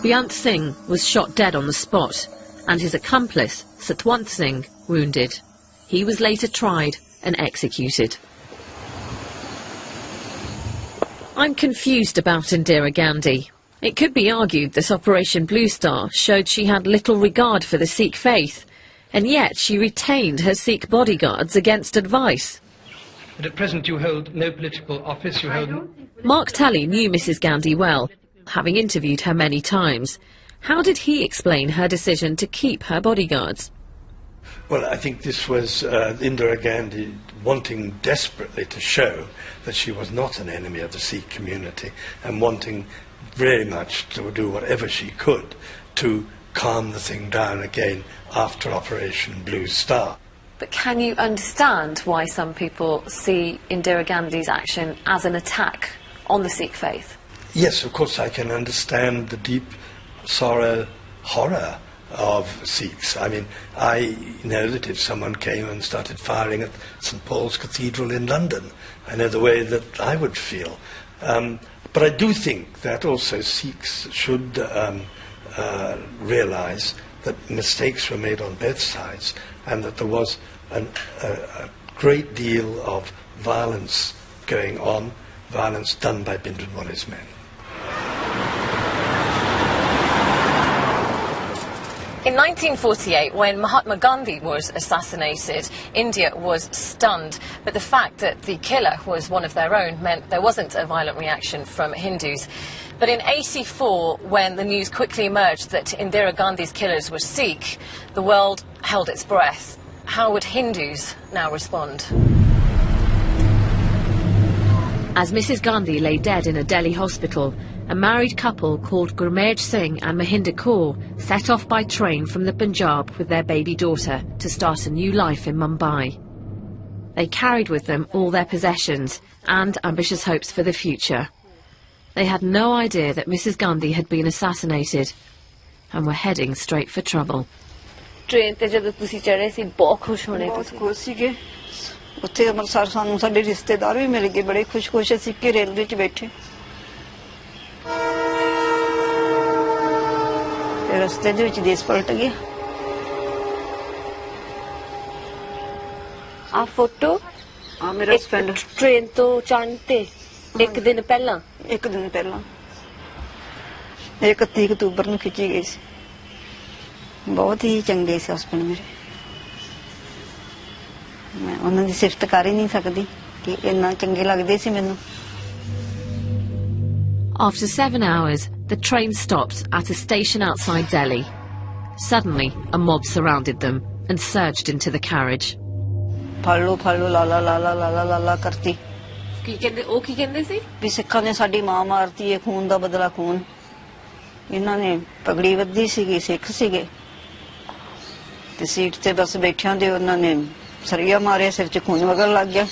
Beyant Singh was shot dead on the spot, and his accomplice, Satwant Singh, wounded. He was later tried and executed. I'm confused about Indira Gandhi. It could be argued that Operation Blue Star showed she had little regard for the Sikh faith, and yet she retained her Sikh bodyguards against advice.
But at present you hold no political office, you hold...
Mark Tully knew Mrs. Gandhi well, having interviewed her many times. How did he explain her decision to keep her bodyguards?
Well, I think this was Indira Gandhi wanting desperately to show that she was not an enemy of the Sikh community and wanting very much to do whatever she could to calm the thing down again after Operation Blue Star.
But can you understand why some people see Indira Gandhi's action as an attack on the Sikh faith?
Yes, of course I can understand the deep sorrow, horror of Sikhs. I mean, I know that if someone came and started firing at St Paul's Cathedral in London, I know the way that I would feel. But I do think that also Sikhs should realise that mistakes were made on both sides and that there was a great deal of violence going on, violence done by Bhindranwale's men.
In 1948, when Mahatma Gandhi was assassinated, India was stunned. But the fact that the killer was one of their own meant there wasn't a violent reaction from Hindus. But in '84, when the news quickly emerged that Indira Gandhi's killers were Sikh, the world held its breath. How would Hindus now respond?
As Mrs Gandhi lay dead in a Delhi hospital, a married couple called Gurmej Singh and Mahinder Kaur set off by train from the Punjab with their baby daughter to start a new life in Mumbai. They carried with them all their possessions and ambitious hopes for the future. They had no idea that Mrs Gandhi had been assassinated and were heading straight for trouble.
Train ते जब तुसी चढ़े सी बहुत खुश होने तुसी
खुश सीगे ਉੱਥੇ ਅੰਮ੍ਰਿਤਸਰ ਸਾਨੂੰ ਸਾਡੇ ਰਿਸ਼ਤੇਦਾਰ ਵੀ ਮਿਲ ਗਏ ਬੜੇ ਖੁਸ਼ ਸੀ ਕਿ ਰੇਲਵੇ 'ਚ ਬੈਠੇ ਤੇ ਰਸਤੇ ਦੇ ਵਿੱਚ ਦੇਸ਼ ਪਲਟ ਗਿਆ
ਆ ਫੋਟੋ
ਆ ਮੇਰਾ ਹਸਬੈਂਡ
ट्रेन तो चढ़ते एक दिन ਪਹਿਲਾਂ
31 ਅਕਤੂਬਰ ਨੂੰ ਖਿੱਚੀ ਗਈ ਸੀ ਬਹੁਤ ਹੀ ਚੰਗੇ ਸੀ ਹਸਬੈਂਡ ਮੇਰੇ ਮੈਂ ਉਹਨਾਂ ਦੀ ਸਿਫਤ ਕਰ ਹੀ ਨਹੀਂ ਸਕਦੀ ਕਿ ਇੰਨਾ ਚੰਗੇ ਲੱਗਦੇ ਸੀ ਮੈਨੂੰ
After 7 hours, the train stopped at a station outside Delhi. Suddenly, a mob surrounded them and surged into the carriage.
Follow ਲਾ ਕਰਤੀ
ਕੀ ਕਹਿੰਦੇ ਸੀ
ਵੀ ਸਿੱਖਾਂ ਨੇ ਸਾਡੀ ਮਾਂ ਮਾਰਤੀ ਹੈ ਖੂਨ ਦਾ ਬਦਲਾ ਖੂਨ ਇਹਨਾਂ ਨੇ ਪਗੜੀ ਵੱਧੀ ਸੀਗੀ ਸਿੱਖ ਸੀਗੇ ਤੇ ਸੀਟ ਤੇ ਬਸ ਬੈਠਿਆਂ ਦੇ ਉਹਨਾਂ ਨੇ ਸਰੀਆ ਮਾਰਿਆ ਸਿਰ 'ਚ ਖੂਨ ਵਗਣ ਲੱਗ ਗਿਆ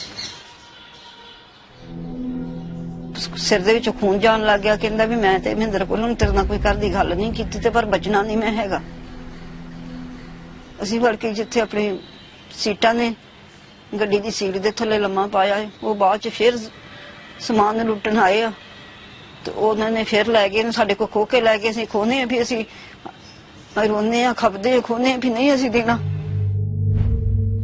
ਸਿਰ ਦੇ ਵਿੱਚੋਂ ਖੂਨ ਜਾਣ ਲੱਗ ਗਿਆ ਕਹਿੰਦਾ ਵੀ ਮੈਂ ਤੇ ਮਹਿੰਦਰ ਕੋਲੋਂ ਤੇਰੇ ਨਾਲ ਕੋਈ ਘਰ ਦੀ ਗੱਲ ਨਹੀਂ ਕੀਤੀ ਤੇ ਪਰ ਬਚਣਾ ਨਹੀਂ ਮੈਂ ਹੈਗਾ ਅਸੀਂ ਵੜ ਕੇ ਜਿੱਥੇ ਆਪਣੀ ਸੀਟਾਂ ਨੇ ਗੱਡੀ ਦੀ ਸੀਟ ਦੇ ਥੱਲੇ ਲੰਮਾ ਪਾਇਆ ਉਹ ਬਾਅਦ 'ਚ ਫਿਰ ਸਮਾਨ ਲੁੱਟਣ ਆਏ ਆ ਤੇ ਉਹਨਾਂ ਨੇ ਫਿਰ ਲੈ ਗਏ ਸਾਡੇ ਕੋਲ ਖੋਹ ਕੇ ਲੈ ਗਏ ਅਸੀਂ ਖੋਹਨੇ ਆ ਵੀ ਅਸੀਂ ਰੋਨੇ ਆ ਖਪਦੇ ਖੋਹਨੇ ਵੀ ਨਹੀਂ ਅਸੀਂ ਦੇਣਾ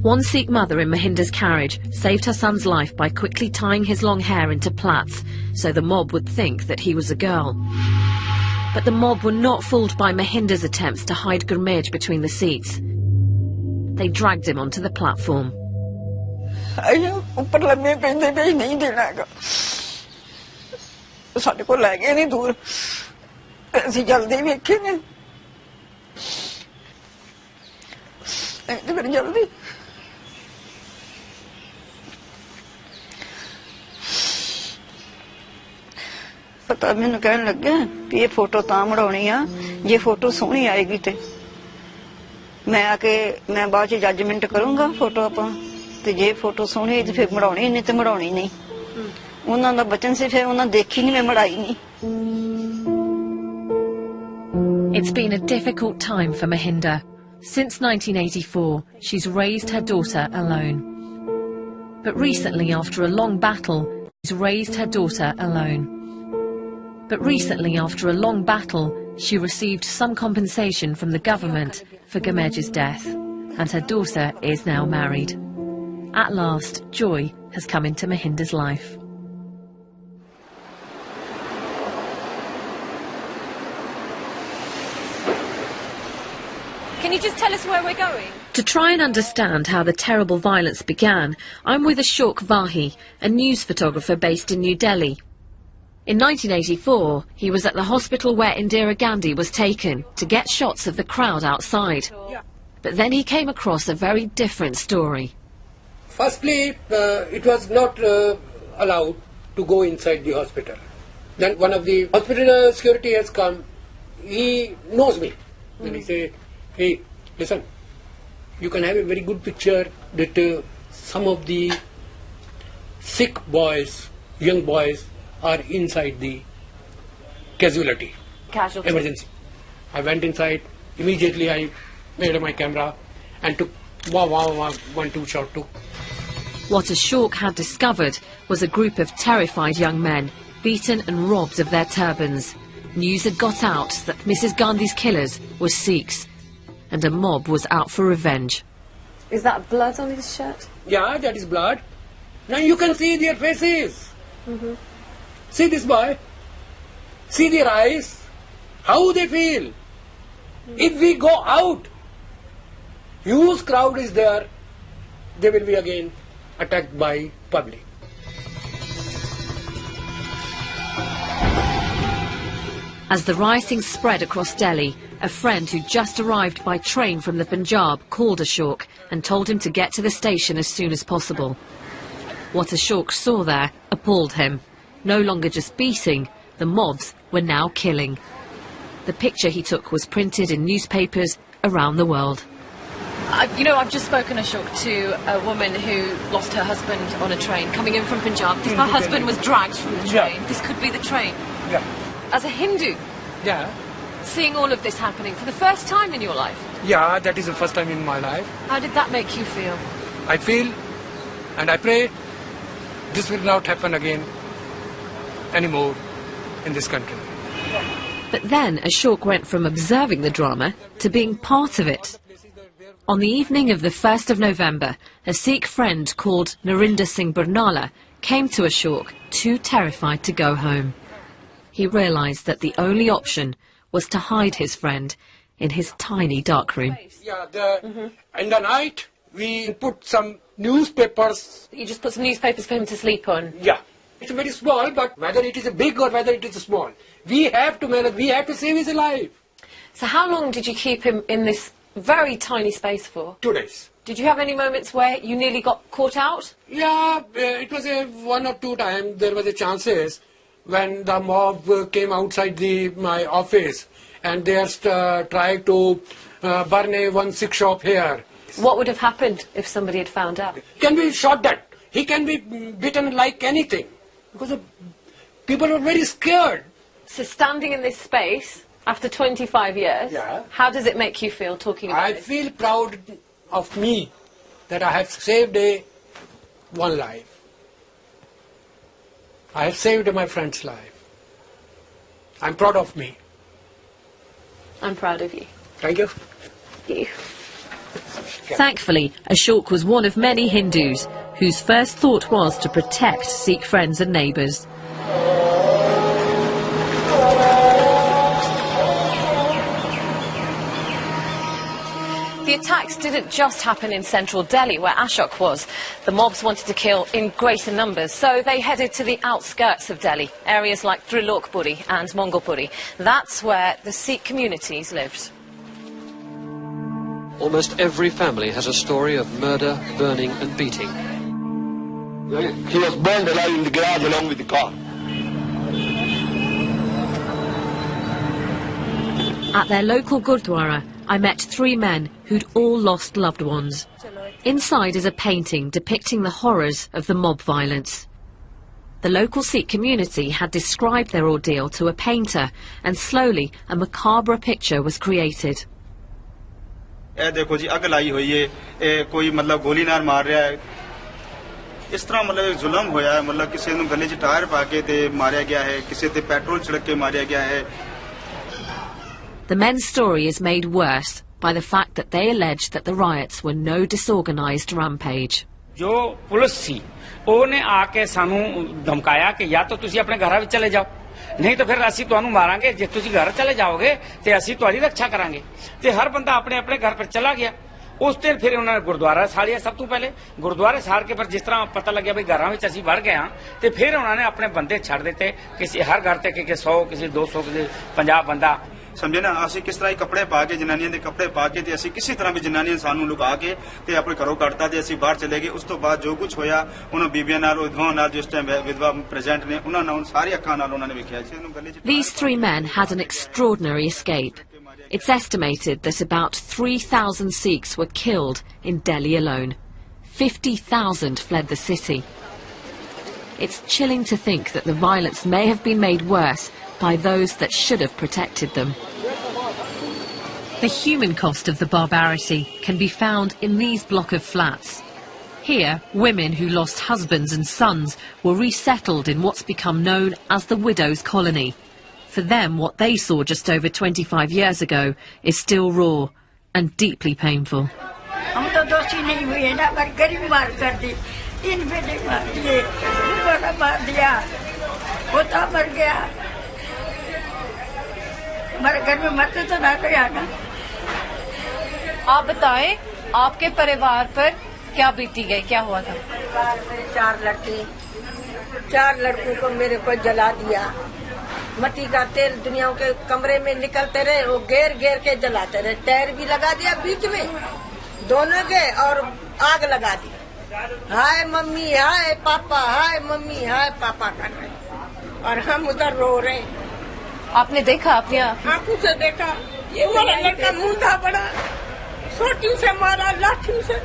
One Sikh mother in Mahinder's carriage saved her son's life by quickly tying his long hair into plaits so the mob would think that he was a girl. But the mob were not fooled by Mahinder's attempts to hide Gurmej between the seats. They dragged him onto the platform.
ਉੱਪਰ ਲੰਮੇ ਪੈਂਦੇ ਵੀ ਨਹੀਂ ਦੇਣਾ ਹੈਗਾ ਸਾਡੇ ਕੋਲ ਲੈ ਗਏ ਨਹੀਂ ਦੂਰ ਅਸੀਂ ਜਲਦੀ ਵੇਖੇ ਨੇ ਤੇ ਫਿਰ ਜਲਦੀ ਪਤਾ ਮੈਨੂੰ ਕਹਿਣ ਲੱਗਿਆ ਕਿ ਇਹ ਫੋਟੋ ਤਾਂ ਮੜਾਉਣੀ ਆ ਜੇ ਫੋਟੋ ਸੋਹਣੀ ਆਏਗੀ ਤੇ ਮੈਂ ਆ ਕੇ ਮੈਂ ਬਾਅਦ ਚ ਜੱਜਮੈਂਟ ਕਰੂੰਗਾ ਫੋਟੋ ਆਪਾਂ ਤੇ ਜੇ ਫੋਟੋ ਸੋਹਣੀ ਤੇ ਫਿਰ ਮੜਾਉਣੀ ਨਹੀਂ ਤੇ ਮੜਾਉਣੀ ਨਹੀਂ ਉਹਨਾਂ ਦਾ ਬਚਨ ਸੀ ਫਿਰ ਉਹਨਾਂ ਦੇਖੀ ਨਹੀਂ ਮੈਂ ਮੜਾਈ ਨਹੀਂ
It's been a difficult time for Mahinder. Since 1984, she's raised her daughter alone. But recently, after a long battle, she received some compensation from the government for Gurmej's death, and her daughter is now married. At last, joy has come into Mahinder's life.
Can you just tell us where we're going?
To try and understand how the terrible violence began, I'm with Ashok Vahi, a news photographer based in New Delhi. In 1984, he was at the hospital where Indira Gandhi was taken to get shots of the crowd outside. But then he came across a very different story.
Firstly, it was not allowed to go inside the hospital. Then one of the hospital security has come. He knows me. And he said, hey, listen, you can have a very good picture that some of the sick boys, young boys, are inside the casualty. Emergency. I went inside. Immediately I made my camera and took 1-2 shot took.
What Ashok had discovered was a group of terrified young men, beaten and robbed of their turbans. News had got out that Mrs. Gandhi's killers were Sikhs, and a mob was out for revenge.
Is that blood on his shirt?
Yeah, that is blood. Now you can see their faces. See this boy. See their eyes. How they feel. If we go out, huge crowd is there, they will be again attacked by public.
As the rioting spread across Delhi, a friend who just arrived by train from the Punjab called Ashok and told him to get to the station as soon as possible. What Ashok saw there appalled him. No longer just beating, the mobs were now killing. The picture he took was printed in newspapers around the world.
I've just spoken, Ashok, to a woman who lost her husband on a train coming in from Punjab. Her husband was dragged from the train. This could be the train. As a Hindu, seeing all of this happening for the first time in your life.
Yeah, that is the first time in my life.
How did that make you feel?
I feel and I pray this will not happen again anymore in this country.
But then Ashok went from observing the drama to being part of it. On the evening of the 1st of November, a Sikh friend called Narinder Singh Barnala came to Ashok, too terrified to go home. He realised that the only option was to hide his friend in his tiny darkroom.
In the night, we put some newspapers.
You just put some newspapers for him to sleep on?
Yeah. It's very small, but whether it is big or whether it is small, we have to manage, we have to save his life.
So how long did you keep him in this very tiny space for?
2 days.
Did you have any moments where you nearly got caught out?
Yeah, it was 1 or 2 times there was a chances when the mob came outside my office and they tried to burn one Sikh shop here.
What would have happened if somebody had found out?
He can be shot dead. He can be beaten like anything. Because people are very scared.
So standing in this space after 25 years, how does it make you feel talking about it?
I feel proud of me that I have saved one life. I have saved my friend's life. I'm proud of me.
I'm proud of you.
Thank you.
Thank you.
Thankfully, Ashok was one of many Hindus whose first thought was to protect Sikh friends and neighbours.
The attacks didn't just happen in central Delhi, where Ashok was. The mobs wanted to kill in greater numbers, so they headed to the outskirts of Delhi, areas like Trilokpuri and Mongolpuri. That's where the Sikh communities lived.
Almost every family has a story of murder, burning and beating.
He was burned alive in the garage along with the car.
At their local Gurdwara, I met 3 men who'd all lost loved ones. Inside is a painting depicting the horrors of the mob violence. The local Sikh community had described their ordeal to a painter, and slowly a macabre picture was created.
ਇਹ ਦੇਖੋ ਜੀ ਅੱਗ ਲਾਈ ਹੋਈ ਹੈ ਇਹ ਕੋਈ ਮਤਲਬ ਗੋਲੀ ਨਾਲ ਮਾਰ ਰਿਹਾ ਹੈ ਇਸ ਤਰ੍ਹਾਂ ਮਤਲਬ ਇੱਕ ਜ਼ੁਲਮ ਹੋਇਆ ਹੈ ਮਤਲਬ ਕਿਸੇ ਨੂੰ ਗਲੇ 'ਚ ਟਾਇਰ ਪਾ ਕੇ ਤੇ ਮਾਰਿਆ ਗਿਆ ਹੈ ਕਿਸੇ ਤੇ ਪੈਟਰੋਲ ਛਿੜਕ ਕੇ ਮਾਰਿਆ ਗਿਆ ਹੈ
The men's story is made worse by the fact that they alleged that the riots were no disorganized rampage.
जो पुलिस सी ਉਹਨੇ ਆ ਕੇ ਸਾਨੂੰ ਧਮਕਾਇਆ ਕਿ ਜਾਂ ਤਾਂ ਤੁਸੀਂ ਆਪਣੇ ਘਰਾਂ ਵਿੱਚ ਚਲੇ ਜਾਓ नहीं तो फिर ਅਸੀਂ ਤੁਹਾਨੂੰ ਮਾਰਾਂਗੇ ਜੇ ਤੁਸੀਂ ਘਰ ਚਲੇ ਜਾਓਗੇ ਤੇ ਅਸੀਂ ਤੁਹਾਡੀ ਰੱਖਿਆ ਕਰਾਂਗੇ ਤੇ ਹਰ ਬੰਦਾ ਆਪਣੇ ਆਪਣੇ ਘਰ ਪਰ ਚਲਾ ਗਿਆ उस दिन फिर उन्होंने गुरुद्वारा साड़िया सब तो पहले गुरुद्वारे साड़ के पर जिस तरह पता लगे भाई घर में असी बढ़ गए हाँ तो फिर उन्होंने अपने बंदे छड़ देते किसी हर घर से कि 100 किसी 200 किसी 50 बंदा
समझे ना असं किस तरह कपड़े पा के जनानियां दे कपड़े पा के असं किसी तरह भी जनानियां सानू लुका के ते अपने घरों कटता ते असं बाहर चले गए उस तो बाद जो कुछ होया उन्होंने बीबियां नाल विधवाओं नाल जिस टाइम विधवा प्रेजेंट ने उन्होंने सारी अखां नाल उन्होंने वेखिया।
These 3 men had an extraordinary escape. It's estimated that about 3,000 Sikhs were killed in Delhi alone. 50,000 fled the city. It's chilling to think that the violence may have been made worse by those that should have protected them. The human cost of the barbarity can be found in these block of flats. Here, women who lost husbands and sons were resettled in what's become known as the Widows' Colony. For them, what they saw just over 25 years ago is still raw and deeply painful.
हम तो दोषी नहीं हुए ना, पर गरीब मार कर दी, 3 बेटे मार दिए, बड़ा मार दिया, पोता मर गया, हमारे घर में मरते तो ना गया ना।
आप बताएं, आपके परिवार पर क्या बीती गई, क्या हुआ था?
मेरे 4 लड़के, 4 लड़कों को मेरे को जला दिया। मट्टी का तेल दुनिया के कमरे में निकलते रहे, वो घेर घेर के जलाते रहे, टायर भी लगा दिया बीच में दोनों के और आग लगा दी। हाय मम्मी हाय पापा, हाय मम्मी हाय पापा कर रहे और हम उधर रो रहे।
आपने देखा, अपनी
आंखों से देखा, ये मेरा लड़का मुंडा बड़ा सोटी से मारा, लाठी से,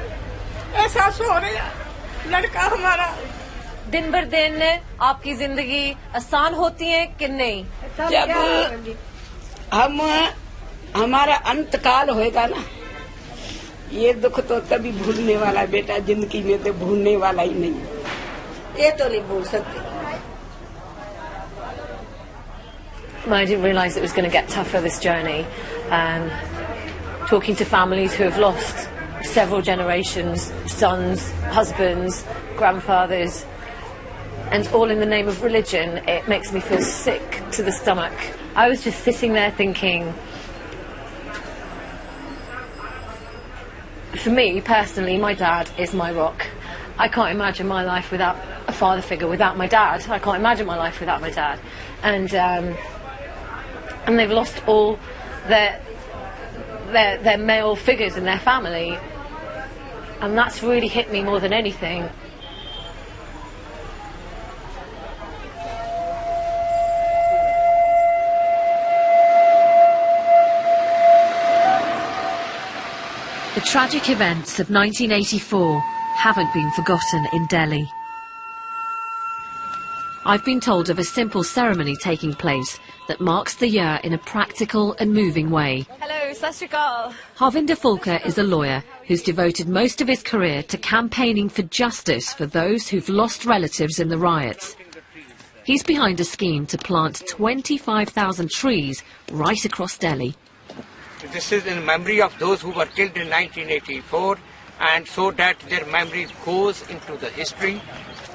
ऐसा सो रहा लड़का हमारा।
दिन भर दिन आपकी जिंदगी आसान होती है कि नहीं?
जब हमारा अंतकाल होएगा ना, ये दुख तो कभी भूलने वाला बेटा, जिंदगी में तो भूलने वाला ही नहीं, ये तो नहीं भूल सकते।
I didn't realise it was going to get tougher, this journey. Talking to families who have lost several generations, sons, husbands, grandfathers, and all in the name of religion, it makes me feel sick to the stomach. I was just sitting there thinking, for me personally, my dad is my rock. I can't imagine my life without a father figure, without my dad. I can't imagine my life without my dad. And they've lost all their male figures in their family, and that's really hit me more than anything.
The tragic events of 1984 haven't been forgotten in Delhi. I've been told of a simple ceremony taking place that marks the year in a practical and moving way.
Hello, Sat Shri Akal.
Harvinder Fulkar is a lawyer who's devoted most of his career to campaigning for justice for those who've lost relatives in the riots. He's behind a scheme to plant 25,000 trees right across Delhi.
This is in memory of those who were killed in 1984, and so that their memory goes into the history.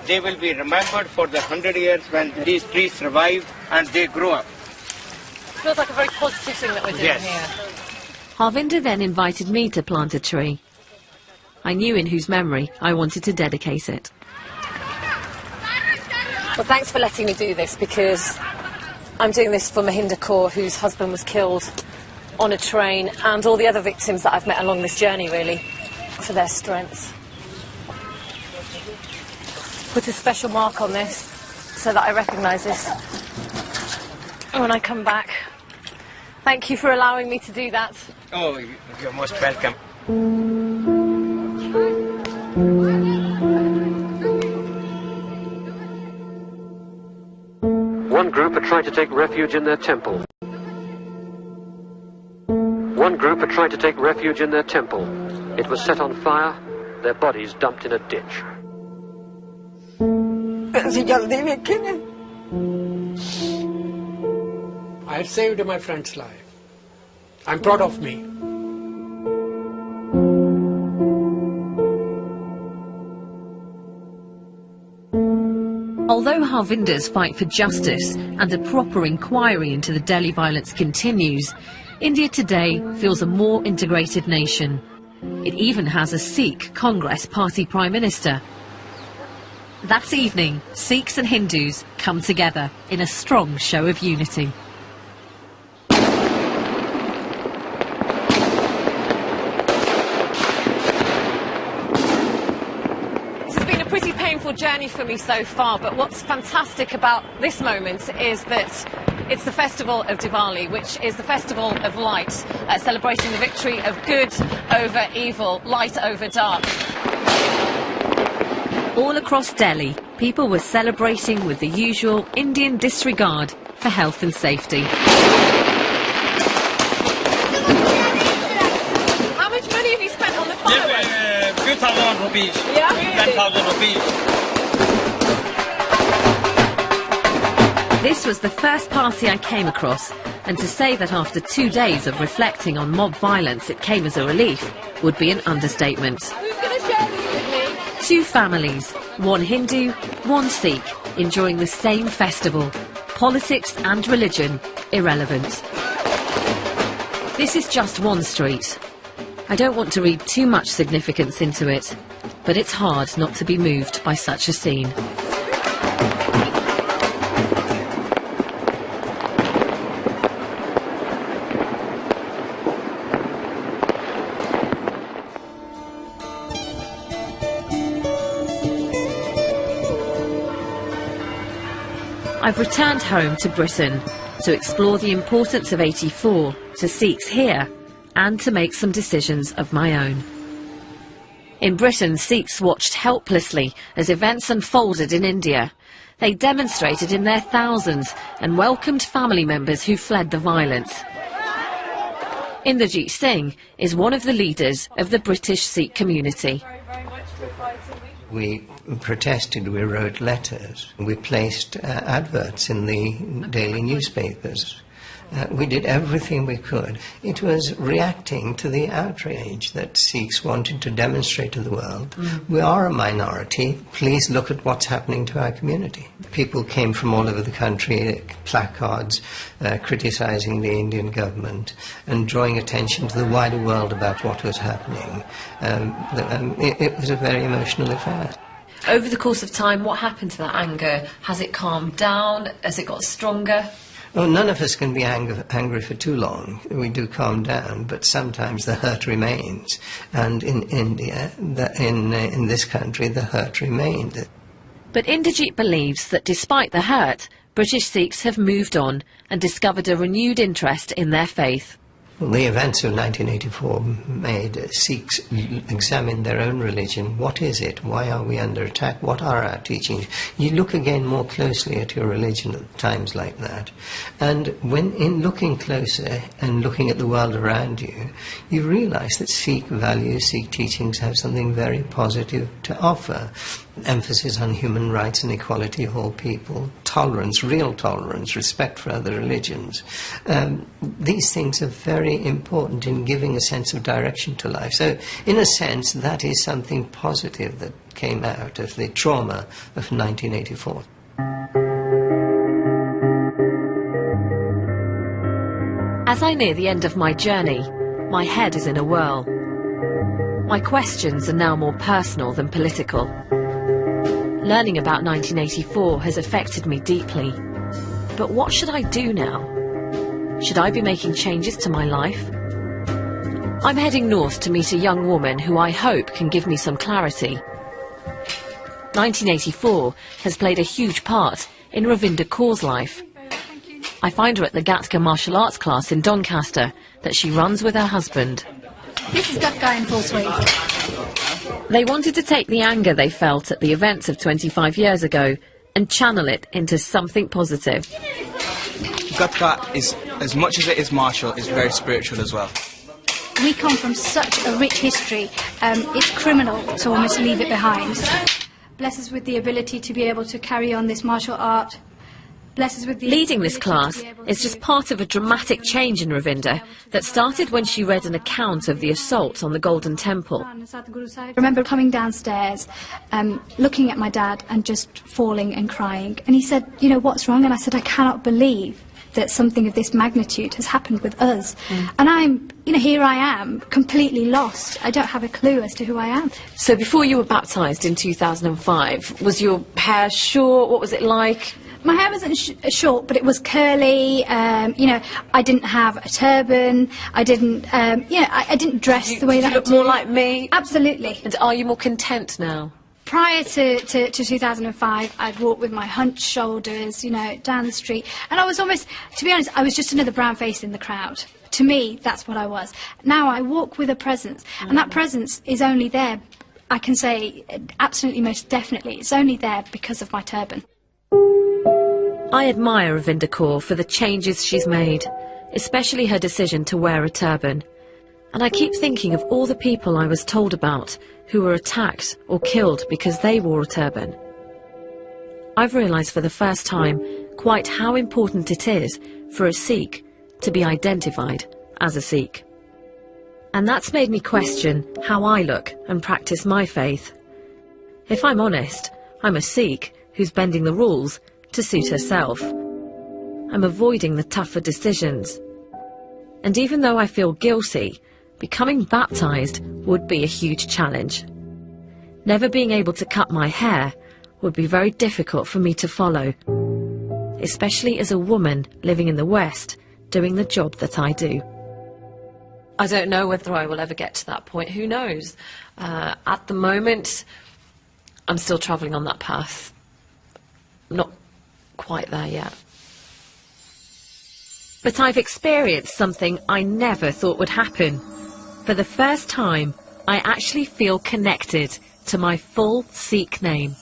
They will be remembered for the 100 years when these trees survive and they grow up.
Feels like a very positive thing that we're doing here.
Harvinder then invited me to plant a tree. I knew in whose memory I wanted to dedicate it.
Well, thanks for letting me do this, because I'm doing this for Mahinder Kaur, whose husband was killed on a train, and all the other victims that I've met along this journey, really, for their strength. Put a special mark on this so that I recognise this when I come back. Thank you for allowing me to do that.
Oh, you're most welcome.
One group are trying to take refuge in their temple. One group are trying to take refuge in their temple. It was set on fire, their bodies dumped in a ditch.
I have saved my friend's life. I'm proud of me.
Although Harvinder's fight for justice and a proper inquiry into the Delhi violence continues, India today feels a more integrated nation. It even has a Sikh Congress Party Prime Minister. That evening, Sikhs and Hindus come together in a strong show of unity.
Journey for me so far, but what's fantastic about this moment is that it's the festival of Diwali, which is the festival of light, celebrating the victory of good over evil, light over dark.
All across Delhi, people were celebrating with the usual Indian disregard for health and safety.
How much money have you spent on the fireworks?
Few thousand rupees.
Yeah, really?
10,000 rupees.
This was the first party I came across, and to say that after 2 days of reflecting on mob violence it came as a relief would be an understatement.
Who's going to share this with me?
2 families, one Hindu, one Sikh, enjoying the same festival. Politics and religion irrelevant. This is just one street. I don't want to read too much significance into it, but it's hard not to be moved by such a scene. I've returned home to Britain to explore the importance of 84 to Sikhs here and to make some decisions of my own. In Britain, Sikhs watched helplessly as events unfolded in India. They demonstrated in their thousands and welcomed family members who fled the violence. Inderjeet Singh is one of the leaders of the British Sikh community.
We protested, we wrote letters, we placed adverts in the daily newspapers. We did everything we could. It was reacting to the outrage that Sikhs wanted to demonstrate to the world. We are a minority. Please look at what's happening to our community. People came from all over the country, placards criticizing the Indian government and drawing attention to the wider world about what was happening. It was a very emotional affair.
Over the course of time, what happened to that anger? Has it calmed down? Has it got stronger?
Well, none of us can be angry for too long. We do calm down, but sometimes the hurt remains. And in India, in this country, the hurt remained.
But Inderjeet believes that despite the hurt, British Sikhs have moved on and discovered a renewed interest in their faith.
Well, the events of 1984 made Sikhs examine their own religion. What is it? Why are we under attack? What are our teachings? You look again more closely at your religion at times like that. And when in looking closer and looking at the world around you, you realize that Sikh values, Sikh teachings have something very positive to offer. Emphasis on human rights and equality of all people, tolerance, real tolerance, respect for other religions. These things are very important in giving a sense of direction to life. So, in a sense, that is something positive that came out of the trauma of 1984.
As I near the end of my journey, my head is in a whirl. My questions are now more personal than political. Learning about 1984 has affected me deeply. But what should I do now? Should I be making changes to my life? I'm heading north to meet a young woman who I hope can give me some clarity. 1984 has played a huge part in Ravinder Kaur's life. I find her at the Gatka martial arts class in Doncaster that she runs with her husband.
This is Gatka in full swing.
They wanted to take the anger they felt at the events of 25 years ago and channel it into something positive.
Gatka is, as much as it is martial, is very spiritual as well.
We come from such a rich history, it's criminal to almost leave it behind. Bless us with the ability to be able to carry on this martial art. Bless us with the
Leading this class is just part of a dramatic change in Ravinder that started when she read an account of the assault on the Golden Temple.
I remember coming downstairs, looking at my dad and just falling and crying. And he said, you know, what's wrong? And I said, I cannot believe that something of this magnitude has happened with us. And I'm, here I am, completely lost. I don't have a clue as to who I am.
So before you were baptised in 2005, was your hair short? What was it like?
My hair wasn't short, but it was curly. I didn't have a turban. I didn't, I didn't dress the way that I do.
Did you look more like me?
Absolutely.
And are you more content now?
Prior to 2005, I'd walk with my hunched shoulders, down the street. And I was almost, to be honest, I was just another brown face in the crowd. To me, that's what I was. Now I walk with a presence, and that presence is only there, I can say, absolutely most definitely, it's only there because of my turban.
I admire Ravinder Kaur for the changes she's made, especially her decision to wear a turban. And I keep thinking of all the people I was told about who were attacked or killed because they wore a turban. I've realised for the first time quite how important it is for a Sikh to be identified as a Sikh. And that's made me question how I look and practice my faith. If I'm honest, I'm a Sikh who's bending the rules to suit herself. I'm avoiding the tougher decisions. And even though I feel guilty, becoming baptised would be a huge challenge. Never being able to cut my hair would be very difficult for me to follow, especially as a woman living in the West doing the job that I do. I don't know whether I will ever get to that point. Who knows? At the moment, I'm still travelling on that path. Not quite there yet. But I've experienced something I never thought would happen. For the first time, I actually feel connected to my full Sikh name.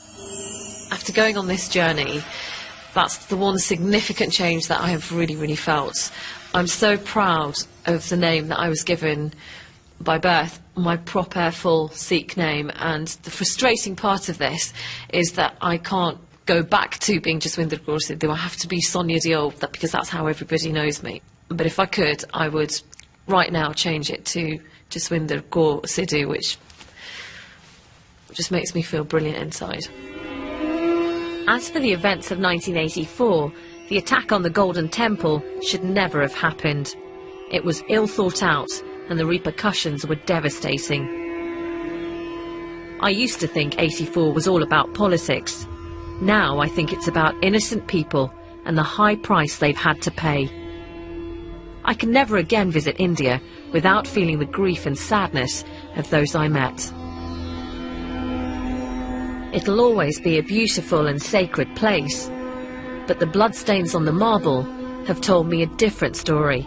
After going on this journey, that's the one significant change that I have really felt. I'm so proud of the name that I was given by birth, my proper full Sikh name, and the frustrating part of this is that I can't go back to being Jaswinder Kaur Sidhu. I have to be Sonia Diol, because that's how everybody knows me. But if I could, I would right now change it to Jaswinder Kaur Sidhu, which just makes me feel brilliant inside. As for the events of 1984, the attack on the Golden Temple should never have happened. It was ill thought out, and the repercussions were devastating. I used to think 84 was all about politics. Now I think it's about innocent people and the high price they've had to pay. I can never again visit India without feeling the grief and sadness of those I met. It'll always be a beautiful and sacred place, but the bloodstains on the marble have told me a different story.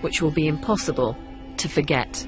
Which will be impossible to forget.